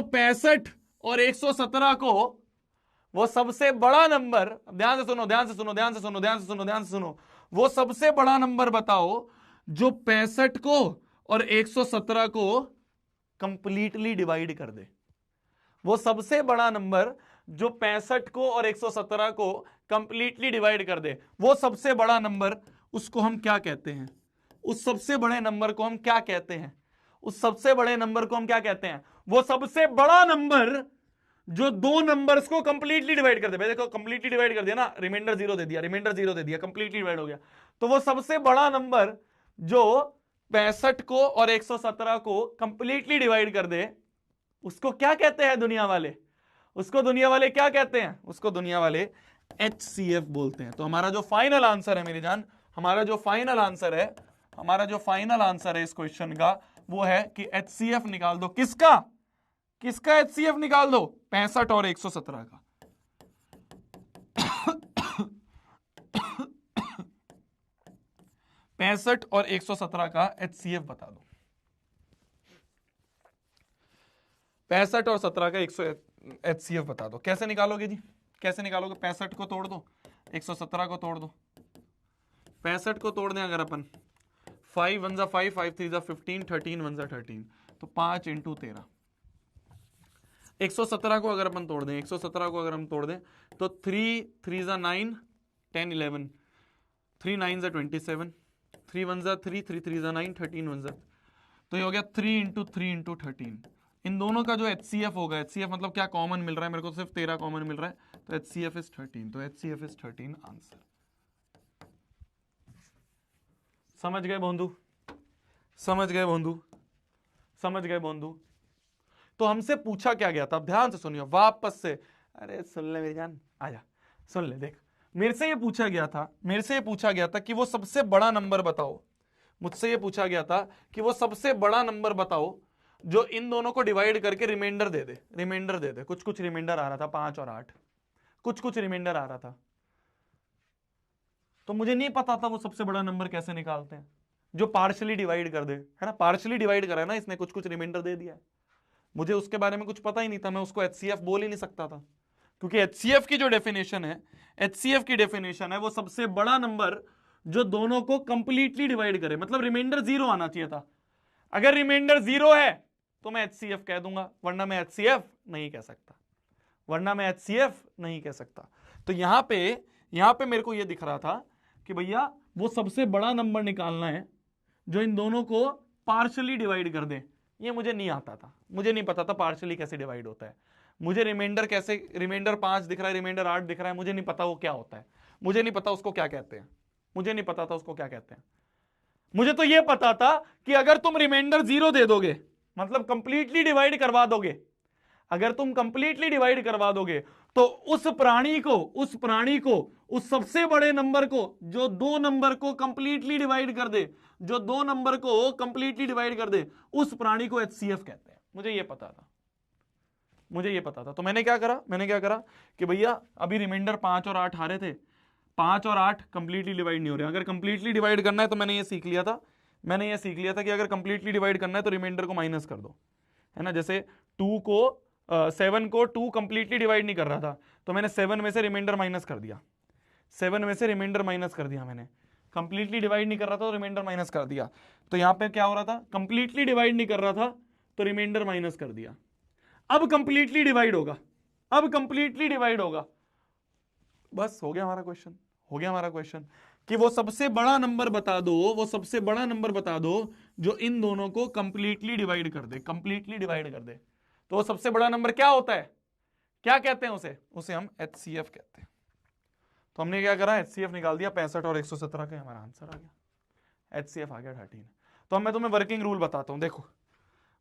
65 और 117 को, वो सबसे बड़ा नंबर, ध्यान से सुनो, वो सबसे बड़ा नंबर बताओ जो 65 को और 117 को कंप्लीटली डिवाइड कर दे। वो सबसे बड़ा नंबर जो 65 को और 117 को कंप्लीटली डिवाइड कर दे, वो सबसे बड़ा नंबर, उसको हम क्या कहते हैं? उस सबसे बड़े नंबर को हम क्या कहते हैं? वो सबसे बड़ा नंबर जो 2 नंबर्स को कंप्लीटली डिवाइड कर दे। देखो कंप्लीटली डिवाइड कर दिया ना, रिमाइंडर 0 दे दिया, कंप्लीटली डिवाइड हो गया। तो वो सबसे बड़ा नंबर जो 65 को और 117 को कंप्लीटली डिवाइड कर दे, उसको क्या कहते हैं दुनिया वाले? क्या कहते हैं? उसको दुनिया वाले HCF बोलते हैं। तो हमारा जो फाइनल आंसर है मेरी जान, हमारा जो फाइनल आंसर है इस क्वेश्चन का वो है कि HCF निकाल दो। किसका HCF निकाल दो? 65 और 117 का। 65 और 117 का HCF बता दो। 65 और 17 का HCF बता दो। कैसे निकालोगे जी? कैसे निकालोगे? 65 को तोड़ दो, 117 को तोड़ दो। 65 को तोड़ दें अगर अपन, 5 1 जा 5, 5 3 जा 15, 13 1 जा 13, तो 5 इंटू 13। 117 को अगर अपन तोड़ दें, 117 को अगर हम तोड़ दें तो 3 3 जा 9, 10 11, 3 9 जा 27, 3 1 जा 3, 3 3 जा 9, 13 1 जा, तो ये हो गया 3 इंटू 3 इंटू 13। इन दोनों का जो HCF होगा, HCF मतलब क्या कॉमन मिल रहा है मेरे को? सिर्फ 13 कॉमन मिल रहा है, तो HCF इज 13। तो HCF इज 13 आंसर। समझ गए बंधु? समझ गए बंधु? समझ गए बंधु? तो हमसे पूछा क्या गया था, ध्यान से सुनियो वापस से। अरे सुन ले मेरी जान, आजा सुन ले। देख, मेरे से ये पूछा गया था कि वो सबसे बड़ा नंबर बताओ। मुझसे ये पूछा गया था कि वो सबसे बड़ा नंबर बताओ जो इन दोनों को डिवाइड करके रिमाइंडर दे दे। कुछ रिमाइंडर आ रहा था, 5 और 8, कुछ रिमाइंडर आ रहा था। तो मुझे नहीं पता था वो सबसे बड़ा नंबर कैसे निकालते हैं जो पार्शियली डिवाइड कर दे, है ना? पार्शियली डिवाइड करा है ना इसने, कुछ रिमाइंडर दे दिया है। मुझे उसके बारे में कुछ पता ही नहीं था, मैं उसको HCF बोल ही नहीं सकता था, क्योंकि HCF की जो डेफिनेशन है, HCF की डेफिनेशन है वो सबसे बड़ा नंबर जो दोनों को कंप्लीटली डिवाइड करे। मतलब रिमाइंडर 0 आना चाहिए था। अगर रिमाइंडर 0 है तो मैं HCF कह दूंगा, वरना मैं HCF नहीं कह सकता। तो यहां पे मेरे को यह दिख रहा था कि भैया वो सबसे बड़ा नंबर निकालना है जो इन दोनों को पार्शियली डिवाइड कर दे। ये मुझे नहीं आता था, मुझे नहीं पता था पार्शियली कैसे डिवाइड होता है। मुझे रिमाइंडर 5 दिख रहा है, रिमाइंडर 8 दिख रहा है, मुझे नहीं पता वो क्या होता है, मुझे नहीं पता उसको क्या कहते हैं, मुझे तो ये पता था कि अगर तुम रिमाइंडर 0 दे दोगे, मतलब कंप्लीटली डिवाइड करवा दोगे, अगर तुम कंप्लीटली डिवाइड करवा दोगे तो उस प्राणी को उस सबसे बड़े नंबर को जो 2 नंबर को कंप्लीटली डिवाइड कर दे, उस प्राणी को HCF कहते हैं। मुझे ये पता था। तो मैंने क्या करा कि भैया अभी रिमाइंडर 5 और 8 आ रहे थे, 5 और 8 कंप्लीटली डिवाइड नहीं हो रहे। अगर कंप्लीटली डिवाइड करना है तो मैंने ये सीख लिया था कि अगर कंप्लीटली डिवाइड करना है तो रिमाइंडर को माइनस कर दो, है ना? जैसे 7 को 2 कंप्लीटली डिवाइड नहीं कर रहा था, तो मैंने 7 में से रिमाइंडर माइनस कर दिया, मैंने कंप्लीटली डिवाइड नहीं कर रहा था तो रिमाइंडर माइनस कर दिया। तो यहां पे क्या हो रहा था? कंप्लीटली डिवाइड नहीं कर रहा था तो रिमाइंडर माइनस कर दिया। अब कंप्लीटली डिवाइड होगा, बस हो गया हमारा क्वेश्चन कि वो सबसे बड़ा नंबर बता दो जो इन दोनों को कंप्लीटली डिवाइड कर दे। तो वो सबसे बड़ा नंबर क्या होता है? क्या कहते हैं उसे हम HCF कहते हैं। तो हमने क्या करा? HCF निकाल दिया। 65 और 117 का हमारा आंसर आ गया, HCF आ गया 13। तो अब मैं तुम्हें वर्किंग रूल बताता हूं। देखो,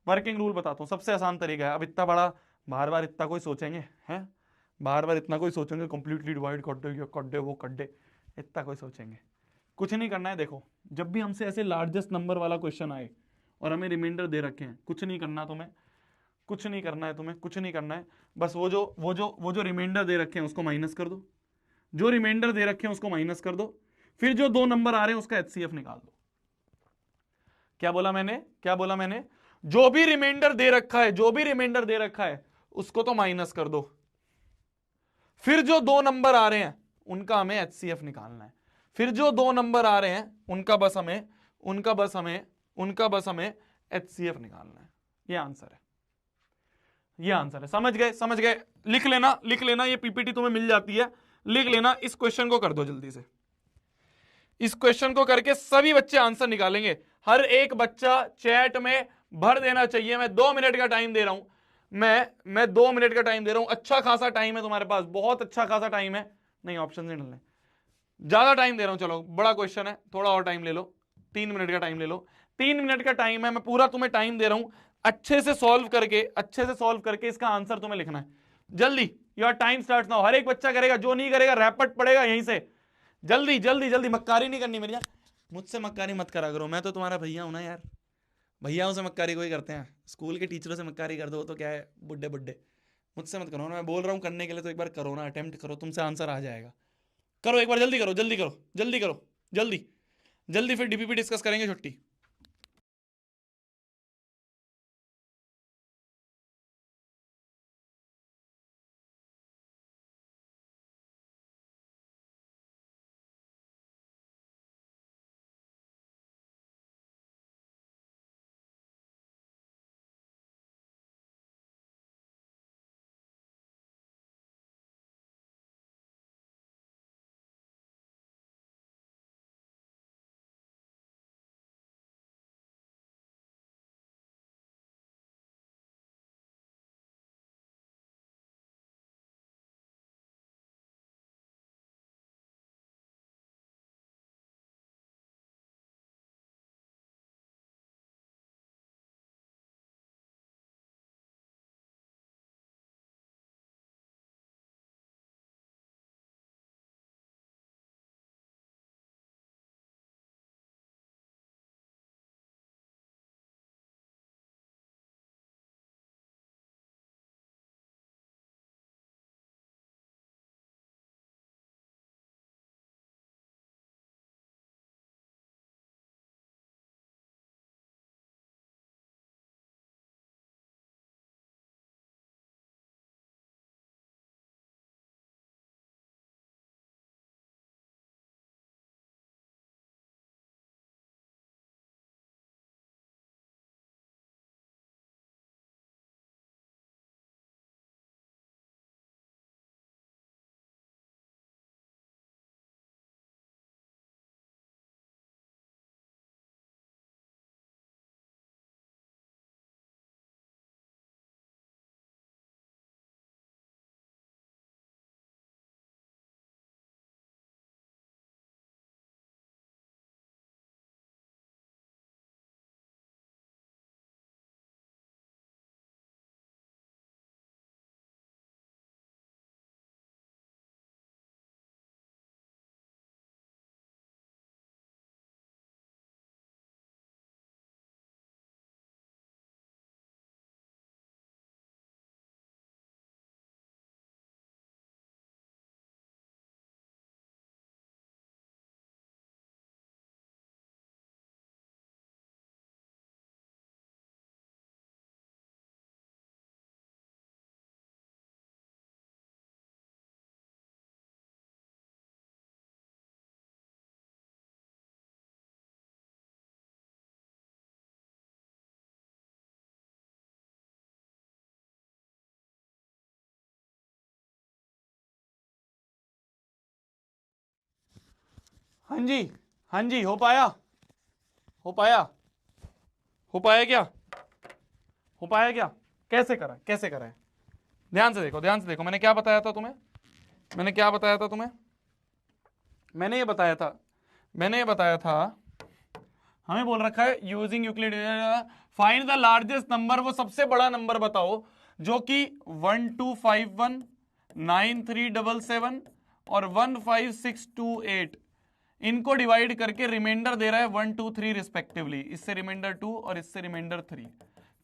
वर्किंग रूल बताता हूं, सबसे आसान तरीका है। अब इतना बड़ा बार बार इतना कोई सोचेंगे, हैं? बार बार इतना कोई सोचेंगे कंप्लीटली डिवाइड कर दे, ये कर दे, वो कर दे, इतना कोई सोचेंगे? कुछ नहीं करना है। देखो, जब भी हमसे ऐसे लार्जेस्ट नंबर वाला क्वेश्चन आए और हमें रिमाइंडर दे रखे हैं, कुछ नहीं करना है। बस वो जो रिमाइंडर दे रखे हैं उसको माइनस कर दो, फिर जो 2 नंबर आ रहे हैं उसका HCF निकाल दो। क्या बोला मैंने? जो भी रिमाइंडर दे रखा है उसको तो माइनस कर दो, फिर जो 2 नंबर आ रहे हैं उनका हमें HCF निकालना है। फिर जो 2 नंबर आ रहे हैं उनका बस हमें HCF निकालना है। ये आंसर है। समझ गए? लिख लेना, ये PPT तुम्हें मिल जाती है, लिख लेना। इस क्वेश्चन को कर दो जल्दी से। इस क्वेश्चन को करके सभी बच्चे आंसर निकालेंगे। हर एक बच्चा चैट में भर देना चाहिए। मैं 2 मिनट का टाइम दे रहा हूं, मैं 2 मिनट का टाइम दे रहा हूं। अच्छा खासा टाइम है तुम्हारे पास, बहुत अच्छा खासा टाइम है। नहीं, ऑप्शन नहीं डालने, ज्यादा टाइम दे रहा हूं। चलो, बड़ा क्वेश्चन है, थोड़ा और टाइम ले लो, 3 मिनट का टाइम ले लो। 3 मिनट का टाइम है, मैं पूरा तुम्हें टाइम दे रहा हूं। अच्छे से सॉल्व करके इसका आंसर तुम्हें लिखना है। जल्दी, योर टाइम स्टार्ट नाउ। हर एक बच्चा करेगा, जो नहीं करेगा रैपट पड़ेगा यहीं से। जल्दी जल्दी जल्दी, मक्कारी नहीं करनी मेरी यार, मुझसे मक्कारी मत करा करो, मैं तो तुम्हारा भैया हूं ना यार। भैयाओं से मक्कारी कोई करते हैं, स्कूल के टीचरों से मक्कारी कर दो तो क्या है, बुड्ढे बुड्ढे। मुझसे मत करो ना, मैं बोल रहा हूँ करने के लिए तो एक बार करो ना, अटेम्प्ट करो, तुमसे आंसर आ जाएगा। करो एक बार, जल्दी करो जल्दी करो जल्दी करो जल्दी जल्दी, फिर डीपीपी डिस्कस करेंगे, छुट्टी। हाँ जी, हाँ जी, हो पाया, हो पाया, हो पाया क्या, हो पाया क्या, कैसे करा, कैसे करा है? ध्यान से देखो, ध्यान से देखो, मैंने क्या बताया था तुम्हें, मैंने क्या बताया था तुम्हें, मैंने ये बताया था, मैंने ये बताया था, हमें बोल रखा है using Euclid, find the largest number, वो सबसे बड़ा नंबर बताओ जो कि 1251, 9377 और 15628, इनको डिवाइड करके रिमाइंडर दे रहा है 1 2 3 रिस्पेक्टिवली, इससे रिमाइंडर 2 और इससे रिमाइंडर 3।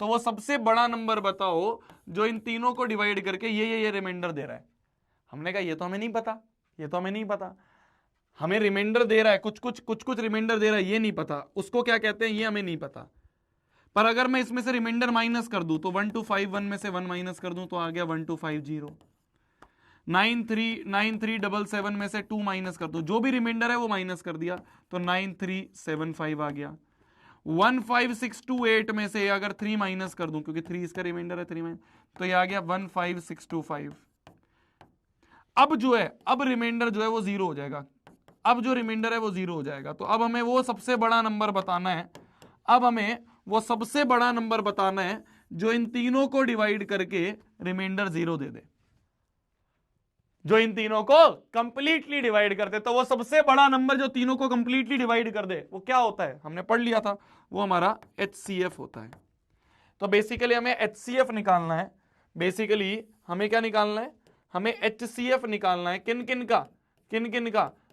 तो वो सबसे बड़ा नंबर बताओ जो इन तीनों को डिवाइड करके ये रिमाइंडर दे रहा है। हमने कहा ये तो हमें नहीं पता, ये तो हमें नहीं पता, हमें रिमाइंडर दे रहा है, कुछ कुछ रिमाइंडर दे रहा है, ये नहीं पता उसको क्या कहते हैं, ये हमें नहीं पता। पर अगर मैं इसमें से रिमाइंडर माइनस कर दूं तो 1251 में से 1 माइनस कर दूं तो आ गया 1250, 9377 में से 2 माइनस कर दो, जो भी रिमाइंडर है वो माइनस कर दिया तो 9375 आ गया। 15628 में से अगर 3 माइनस कर दूं, क्योंकि 3 इसका रिमाइंडर है, 3 माइनस, तो ये आ गया 15625। अब जो है, अब रिमाइंडर जो है वो जीरो हो जाएगा, अब जो रिमाइंडर है वो जीरो हो जाएगा। तो अब हमें वो सबसे बड़ा नंबर बताना है, अब हमें वो सबसे बड़ा नंबर बताना है जो इन तीनों को डिवाइड करके रिमाइंडर जीरो दे दे, जो इन तीनों को कंप्लीटली डिवाइड कर दे। तो वो सबसे बड़ा नंबर जो तीनों को कंप्लीटली डिवाइड कर दे वो क्या होता है, हमने पढ़ लिया था, वो हमारा HCF होता है। तो बेसिकली हमें HCF निकालना है, बेसिकली हमें क्या निकालना है, हमें HCF निकालना है। किन किन का?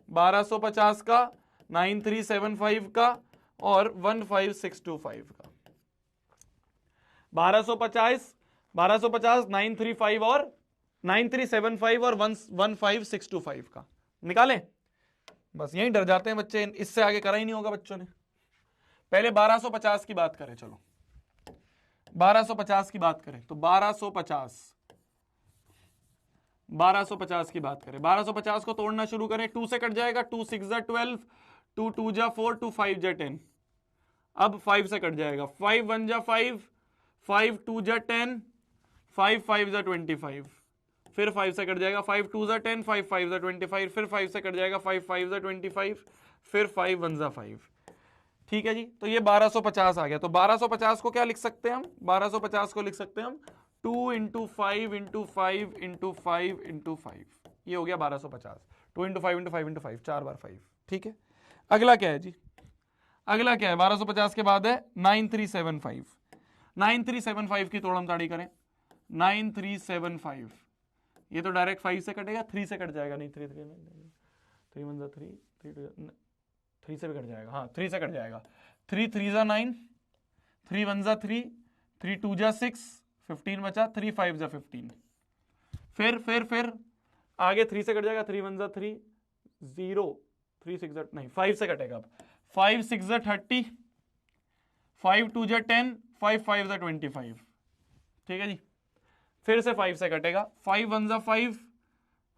1250 का, 9375 का और 15625 का। 1250, 935 और 9375 और 15625 का निकालें। बस यहीं डर जाते हैं बच्चे, इससे आगे करा ही नहीं होगा बच्चों ने। पहले 1250 की बात करें, चलो 1250 की बात करें तो 1250 की बात करें, 1250 को तोड़ना शुरू करें। 2 से कट जाएगा, 2 6 जा 12, 2 2 जा 4, 2 5 जा 10। अब 5 से कट जाएगा, 5 1 जा 5, 5 2 जा 10, 5 5 जा 25। फिर 5 से कट जाएगा, 5 2 जा 10, 5 5 जा 25। फिर 5 से कट जाएगा, 5 5 जा 25। फिर 5 1 जा 5। ठीक है जी, तो ये 1250 आ गया। तो 1250 को क्या लिख सकते हैं हम? 1250 को लिख सकते हैं हम 2 इंटू 5 इंटू 5 इंटू 5 इंटू 5। ये हो गया 1250। 2 इंटू 5 इंटू 5 इंटू 5, 4 बार 5। ठीक है, अगला क्या है जी? अगला क्या है? 1250 के बाद है 9375। 9375 की तोड़म ताड़ी करें। 9375, ये तो डायरेक्ट 5 से कटेगा, 3 से कट जाएगा। नहीं 3 1 3 3 से भी कट जाएगा। हाँ 3 से कट जाएगा। 3 3 जा 9, 3 1 जा 3, 3 2 जा 6, 15 बचा, 3 5 जा 15। फिर आगे 3 से कट जाएगा, 3 1 जा 3, 0, 3 6 जा नहीं 5 से कटेगा। अब 5 6 जा 30, 5 2 जा 10, 5 5 जा 25। ठीक है जी, फिर से 5 से कटेगा। 5 1 जा 5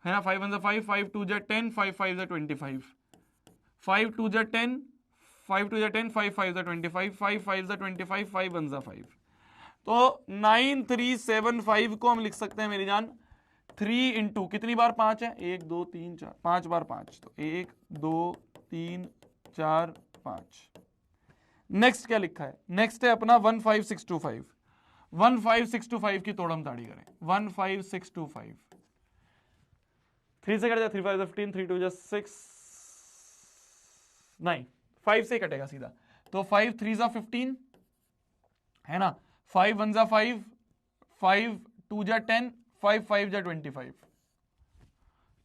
है ना, 5 1 जा 5, 5 2 जा 10, 5 5 जा 25। 5 2 जा 10, 5 2 जा 10, 5 5 जा 25, 5 5 जा 25, 5 1 जा 5। तो 9375 को हम लिख सकते हैं मेरी जान 3 इंटू कितनी बार 5 है? 1 2 3 4, 5 बार 5, तो 1 2 3 4 5। नेक्स्ट क्या लिखा है? नेक्स्ट है अपना 15625। 15625 की तोड़म ताड़ी करें। 15625, 3 से कट जाए, 3 5 जा 15, 3 2 जा 6, नहीं 5 से कटेगा सीधा। तो 5 3 जा 15 है ना, 5 1 जा 5, 5 2 जा 10, 5 5 जा 25।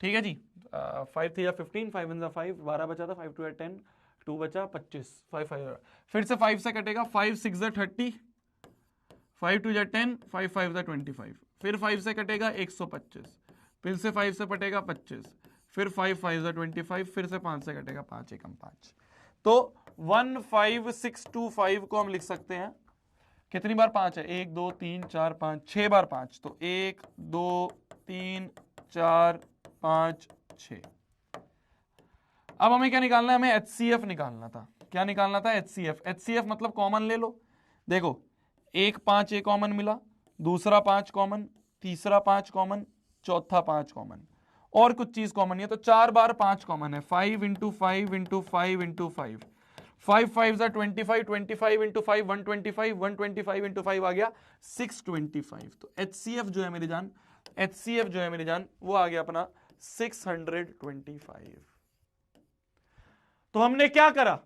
ठीक है जी, 5 3 जा 15, 5 1 जा 5, 12 बचा था, 5 2 जा 10, 2 बचा 25, 5 5। फिर से 5 से कटेगा, 5 6 जा 30, 5 2 जा 10, 5 5 जा 25। फिर 5 से कटेगा 125, फिर से 5 से कटेगा 25, फिर 5 5 जा 25, फिर से 5 से कटेगा 5 1 5। तो 15625 को हम लिख सकते हैं, कितनी बार 5 है? 1 2 3 4 5, 6 बार 5। तो 1 2 3 4 5 6। अब हमें क्या निकालना है? हमें HCF निकालना था। क्या निकालना था? HCF। HCF मतलब कॉमन ले लो। देखो, एक 5 ए कॉमन मिला, दूसरा 5 कॉमन, तीसरा 5 कॉमन, चौथा 5 कॉमन, और कुछ चीज कॉमन है तो 4 बार 5 कॉमन है। 5 इंटू 5 इंटू 5 इंटू 5, 5 5 जा 25, 25 इंटू 5 125, 125 इंटू 5 आ गया 625। तो HCF जो है मेरी जान, HCF जो है मेरी जान, वो आ गया अपना 625। तो हमने क्या करा?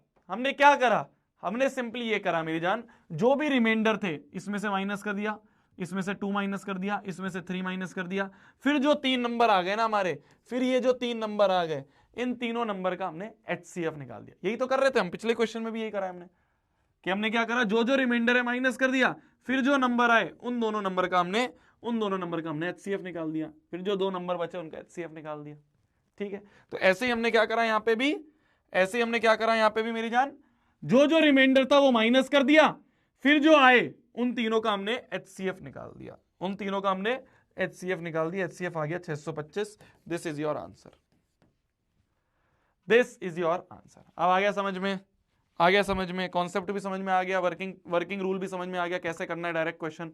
हमने सिंपली ये करा मेरी जान, जो भी रिमाइंडर थे इसमें से माइनस कर दिया, इसमें से 2 माइनस कर दिया, इसमें से 3 माइनस कर दिया, फिर जो 3 नंबर आ गए ना हमारे, फिर ये जो 3 नंबर आ गए, इन तीनों नंबर का हमने HCF निकाल दिया। यही तो कर रहे थे हम, पिछले क्वेश्चन में भी यही करा हमने, कि हमने क्या करा, जो जो रिमाइंडर है माइनस कर दिया, फिर जो नंबर आए उन दोनों नंबर का हमने HCF निकाल दिया, फिर जो 2 नंबर बचे उनका HCF निकाल दिया। ठीक है, तो ऐसे ही हमने क्या करा यहाँ पे भी, मेरी जान, जो जो रिमाइंडर था वो माइनस कर दिया, फिर जो आए उन तीनों का हमने HCF निकाल दिया, HCF आ गया 625। दिस इज योर आंसर, अब आ गया समझ में, कॉन्सेप्ट भी समझ में आ गया, वर्किंग रूल भी समझ में आ गया, कैसे करना है डायरेक्ट क्वेश्चन।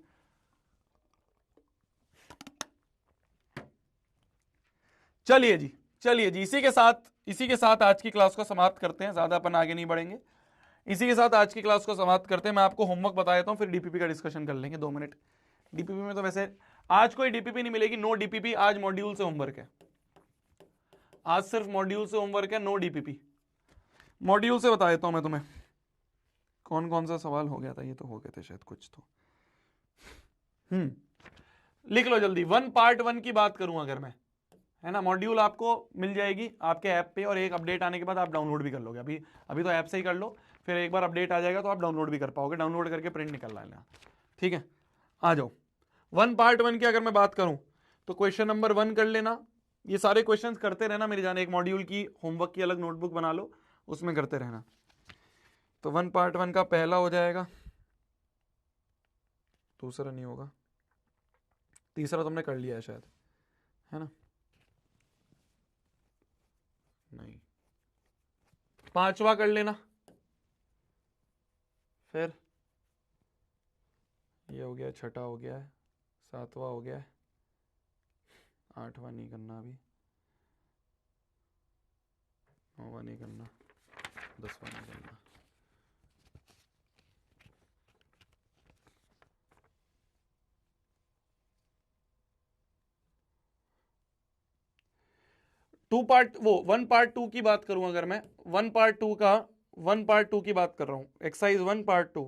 चलिए जी, इसी के साथ आज की क्लास को समाप्त करते हैं, ज्यादा अपन आगे नहीं बढ़ेंगे। इसी के साथ आज की क्लास को समाप्त करते हैं। मैं आपको होमवर्क बता देता हूं, फिर डीपीपी का डिस्कशन कर लेंगे 2 मिनट। डीपीपी में तो वैसे आज कोई डीपीपी नहीं मिलेगी, नो डीपीपी। आज मॉड्यूल से होमवर्क है, आज सिर्फ मॉड्यूल से होमवर्क है, नो डीपीपी। मॉड्यूल से बता देता हूं मैं तुम्हें कौन कौन सा सवाल हो गया था। ये तो हो गए थे शायद कुछ तो। लिख लो जल्दी। वन पार्ट वन की बात करूं अगर मैं, है ना, मॉड्यूल आपको मिल जाएगी आपके ऐप पे, और एक अपडेट आने के बाद आप डाउनलोड भी कर लोगे। अभी अभी तो ऐप से ही कर लो, फिर एक बार अपडेट आ जाएगा तो आप डाउनलोड भी कर पाओगे, डाउनलोड करके प्रिंट निकल लेना। ठीक है, आ जाओ। वन पार्ट वन की अगर मैं बात करूं तो क्वेश्चन नंबर 1 कर लेना। ये सारे क्वेश्चंस करते रहना मेरी जान, एक मॉड्यूल की होमवर्क की अलग नोटबुक बना लो, उसमें करते रहना। तो वन पार्ट वन का पहला हो जाएगा, दूसरा नहीं होगा, तीसरा तुमने कर लिया है शायद, है ना, नहीं, पांचवा कर लेना, फिर ये हो गया, छठा हो गया है, सातवां हो गया है, आठवां नहीं करना, अभी नौवां नहीं करना, 10वां नहीं करना। टू पार्ट, वो वन पार्ट टू की बात करूं अगर मैं, वन पार्ट टू की बात कर रहा हूं, एक्सरसाइज 1 पार्ट 2,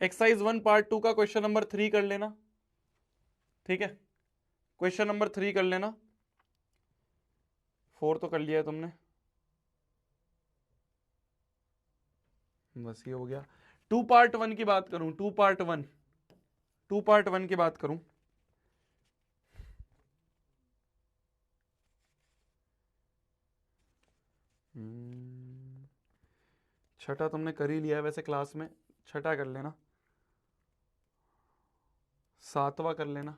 एक्सरसाइज 1 पार्ट 2 का क्वेश्चन नंबर 3 कर लेना। ठीक है, क्वेश्चन नंबर 3 कर लेना। 4 तो कर लिया है तुमने, बस ये हो गया। टू पार्ट वन की बात करूं, टू पार्ट वन की बात करूं, छठा तुमने कर ही लिया है वैसे क्लास में, छठा कर लेना, सातवां कर लेना।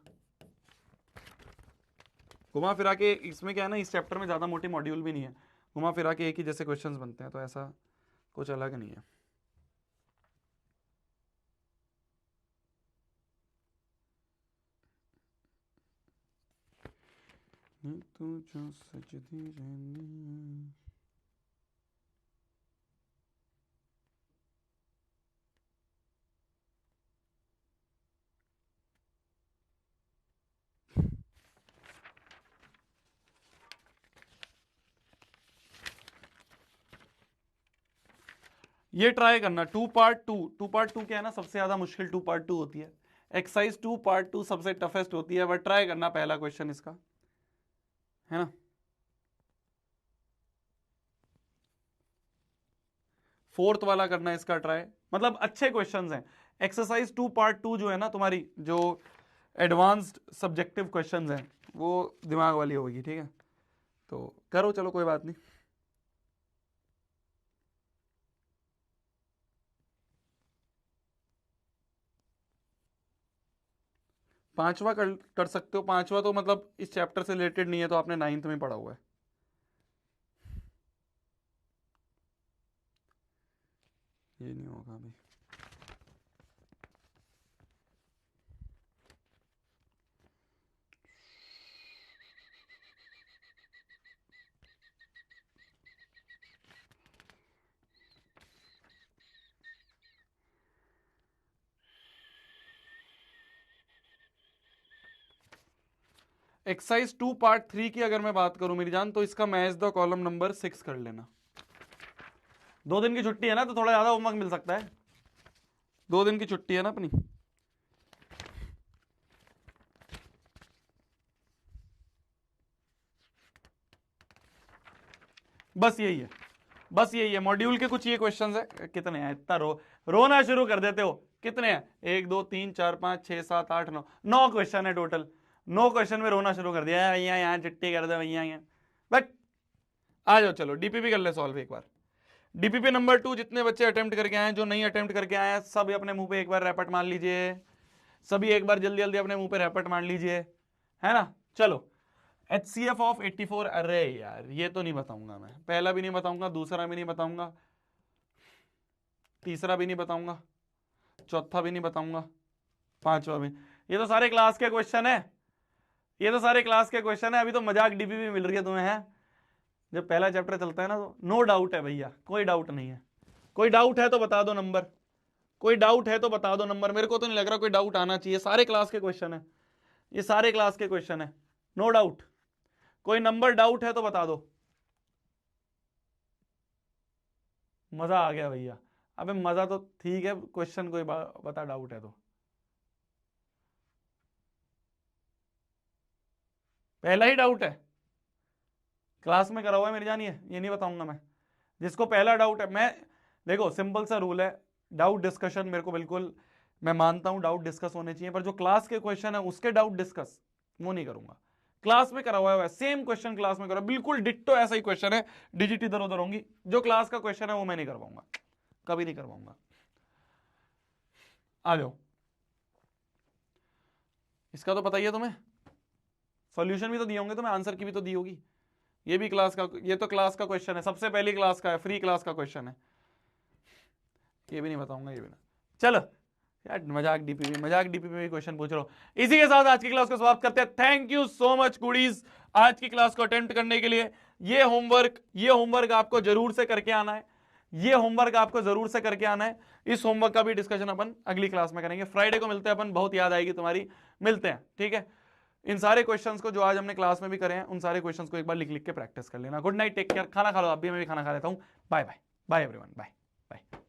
घुमा फिरा के, इसमें क्या है ना, इस चैप्टर में ज्यादा मोटी मॉड्यूल भी नहीं है, घुमा फिरा के एक ही जैसे क्वेश्चंस बनते हैं, तो ऐसा कुछ अलग नहीं है। तू जो सजदी रहनी, ये ट्राई करना। टू पार्ट टू क्या है ना, सबसे ज्यादा मुश्किल टू पार्ट टू होती है, एक्सरसाइज 2 पार्ट 2 सबसे टफेस्ट होती है, बट ट्राई करना पहला क्वेश्चन इसका, है ना। फोर्थ वाला करना इसका ट्राई, मतलब अच्छे क्वेश्चंस हैं। एक्सरसाइज 2 पार्ट 2 जो है ना तुम्हारी, जो एडवांस्ड सब्जेक्टिव क्वेश्चंस हैं, वो दिमाग वाली होगी। ठीक है, तो करो, चलो कोई बात नहीं। पांचवा कर सकते हो, पांचवा तो मतलब इस चैप्टर से रिलेटेड नहीं है, तो आपने 9th में पढ़ा हुआ है। ये नहीं होगा अभी। एक्सरसाइज 2 पार्ट 3 की अगर मैं बात करूं मेरी जान, तो इसका मैच द कॉलम नंबर 6 कर लेना। 2 दिन की छुट्टी है ना, तो थोड़ा ज्यादा होमवर्क मिल सकता है, 2 दिन की छुट्टी है ना अपनी। बस यही है मॉड्यूल के कुछ ये क्वेश्चंस है। कितने हैं, इतना रोना शुरू कर देते हो। कितने हैं, 1 2 3 4 5 6 7 8 9 क्वेश्चन है टोटल। 9 क्वेश्चन में रोना शुरू कर दिया भैया, यहाँ चिट्ठी कर दे भैया यहाँ, बट आ जाओ, चलो डीपीपी कर ले सॉल्व एक बार। डीपीपी नंबर 2 जितने बच्चे अटेम्प्ट करके आए हैं, जो नहीं अटेम्प्ट करके आए हैं, सब अपने मुंह पे एक बार रैपट मार लीजिए, सभी एक बार जल्दी जल्दी अपने मुंह पे रैपट मार लीजिए, है ना। चलो, HCF ऑफ 84, अरे यार ये तो नहीं बताऊंगा मैं, पहला भी नहीं बताऊंगा, दूसरा भी नहीं बताऊंगा, तीसरा भी नहीं बताऊंगा, चौथा भी नहीं बताऊंगा, पांचवा भी। ये तो सारे क्लास के क्वेश्चन है, ये तो सारे क्लास के क्वेश्चन है। अभी तो मजाक डीपीपी मिल रही है तुम्हें, है। जब पहला चैप्टर चलता है ना, तो नो डाउट है भैया, कोई डाउट नहीं है। कोई डाउट है तो बता दो नंबर, कोई डाउट है तो बता दो नंबर, मेरे को तो नहीं लग रहा कोई डाउट आना चाहिए, सारे क्लास के क्वेश्चन है, ये सारे क्लास के क्वेश्चन है, नो डाउट। कोई नंबर डाउट है तो बता दो। मजा आ गया भैया, अबे मजा तो ठीक है, क्वेश्चन कोई बता डाउट है तो। पहला ही डाउट है, क्लास में करा हुआ है मेरी जानिए, ये नहीं बताऊंगा मैं। जिसको पहला डाउट है, मैं देखो सिंपल सा रूल है, डाउट डिस्कशन मेरे को बिल्कुल, मैं मानता हूं डाउट डिस्कस होने चाहिए, पर जो क्लास के क्वेश्चन है उसके डाउट डिस्कस वो नहीं करूंगा। क्लास में करा हुआ है सेम क्वेश्चन क्लास में करा, बिल्कुल डिट्टो ऐसा ही क्वेश्चन है, डिजिट इधर उधर होंगी, जो क्लास का क्वेश्चन है वो मैं नहीं कर पाऊंगा, कभी नहीं कर पाऊंगा। आ जाओ, इसका तो पता ही है तुम्हें, सॉल्यूशन भी तो दिए होंगे तुम्हें, आंसर की भी तो दी होगी। ये भी क्लास का, ये तो क्लास का क्वेश्चन है, सबसे पहली क्लास का है, फ्री क्लास का क्वेश्चन है, ये भी नहीं बताऊंगा, ये भी ना। चलो यार, मजाक डीपीपी में क्वेश्चन पूछ रहा हूं। इसी के साथ आज की क्लास को समाप्त करते हैं। Thank you so much goodies, आज की क्लास को अटेम्प्ट करने के लिए। ये होमवर्क आपको जरूर से करके आना है, ये होमवर्क आपको जरूर से करके आना है। इस होमवर्क का भी डिस्कशन अपन अगली क्लास में करेंगे, फ्राइडे को मिलते हैं अपन, बहुत याद आएगी तुम्हारी, मिलते हैं, ठीक है। इन सारे क्वेश्चंस को जो आज हमने क्लास में भी करे हैं, उन सारे क्वेश्चंस को एक बार लिख लिख के प्रैक्टिस कर लेना। गुड नाइट, टेक केयर, खाना खा लो, आप भी, मैं भी खाना खा लेता हूं। Bye bye bye everyone, bye bye.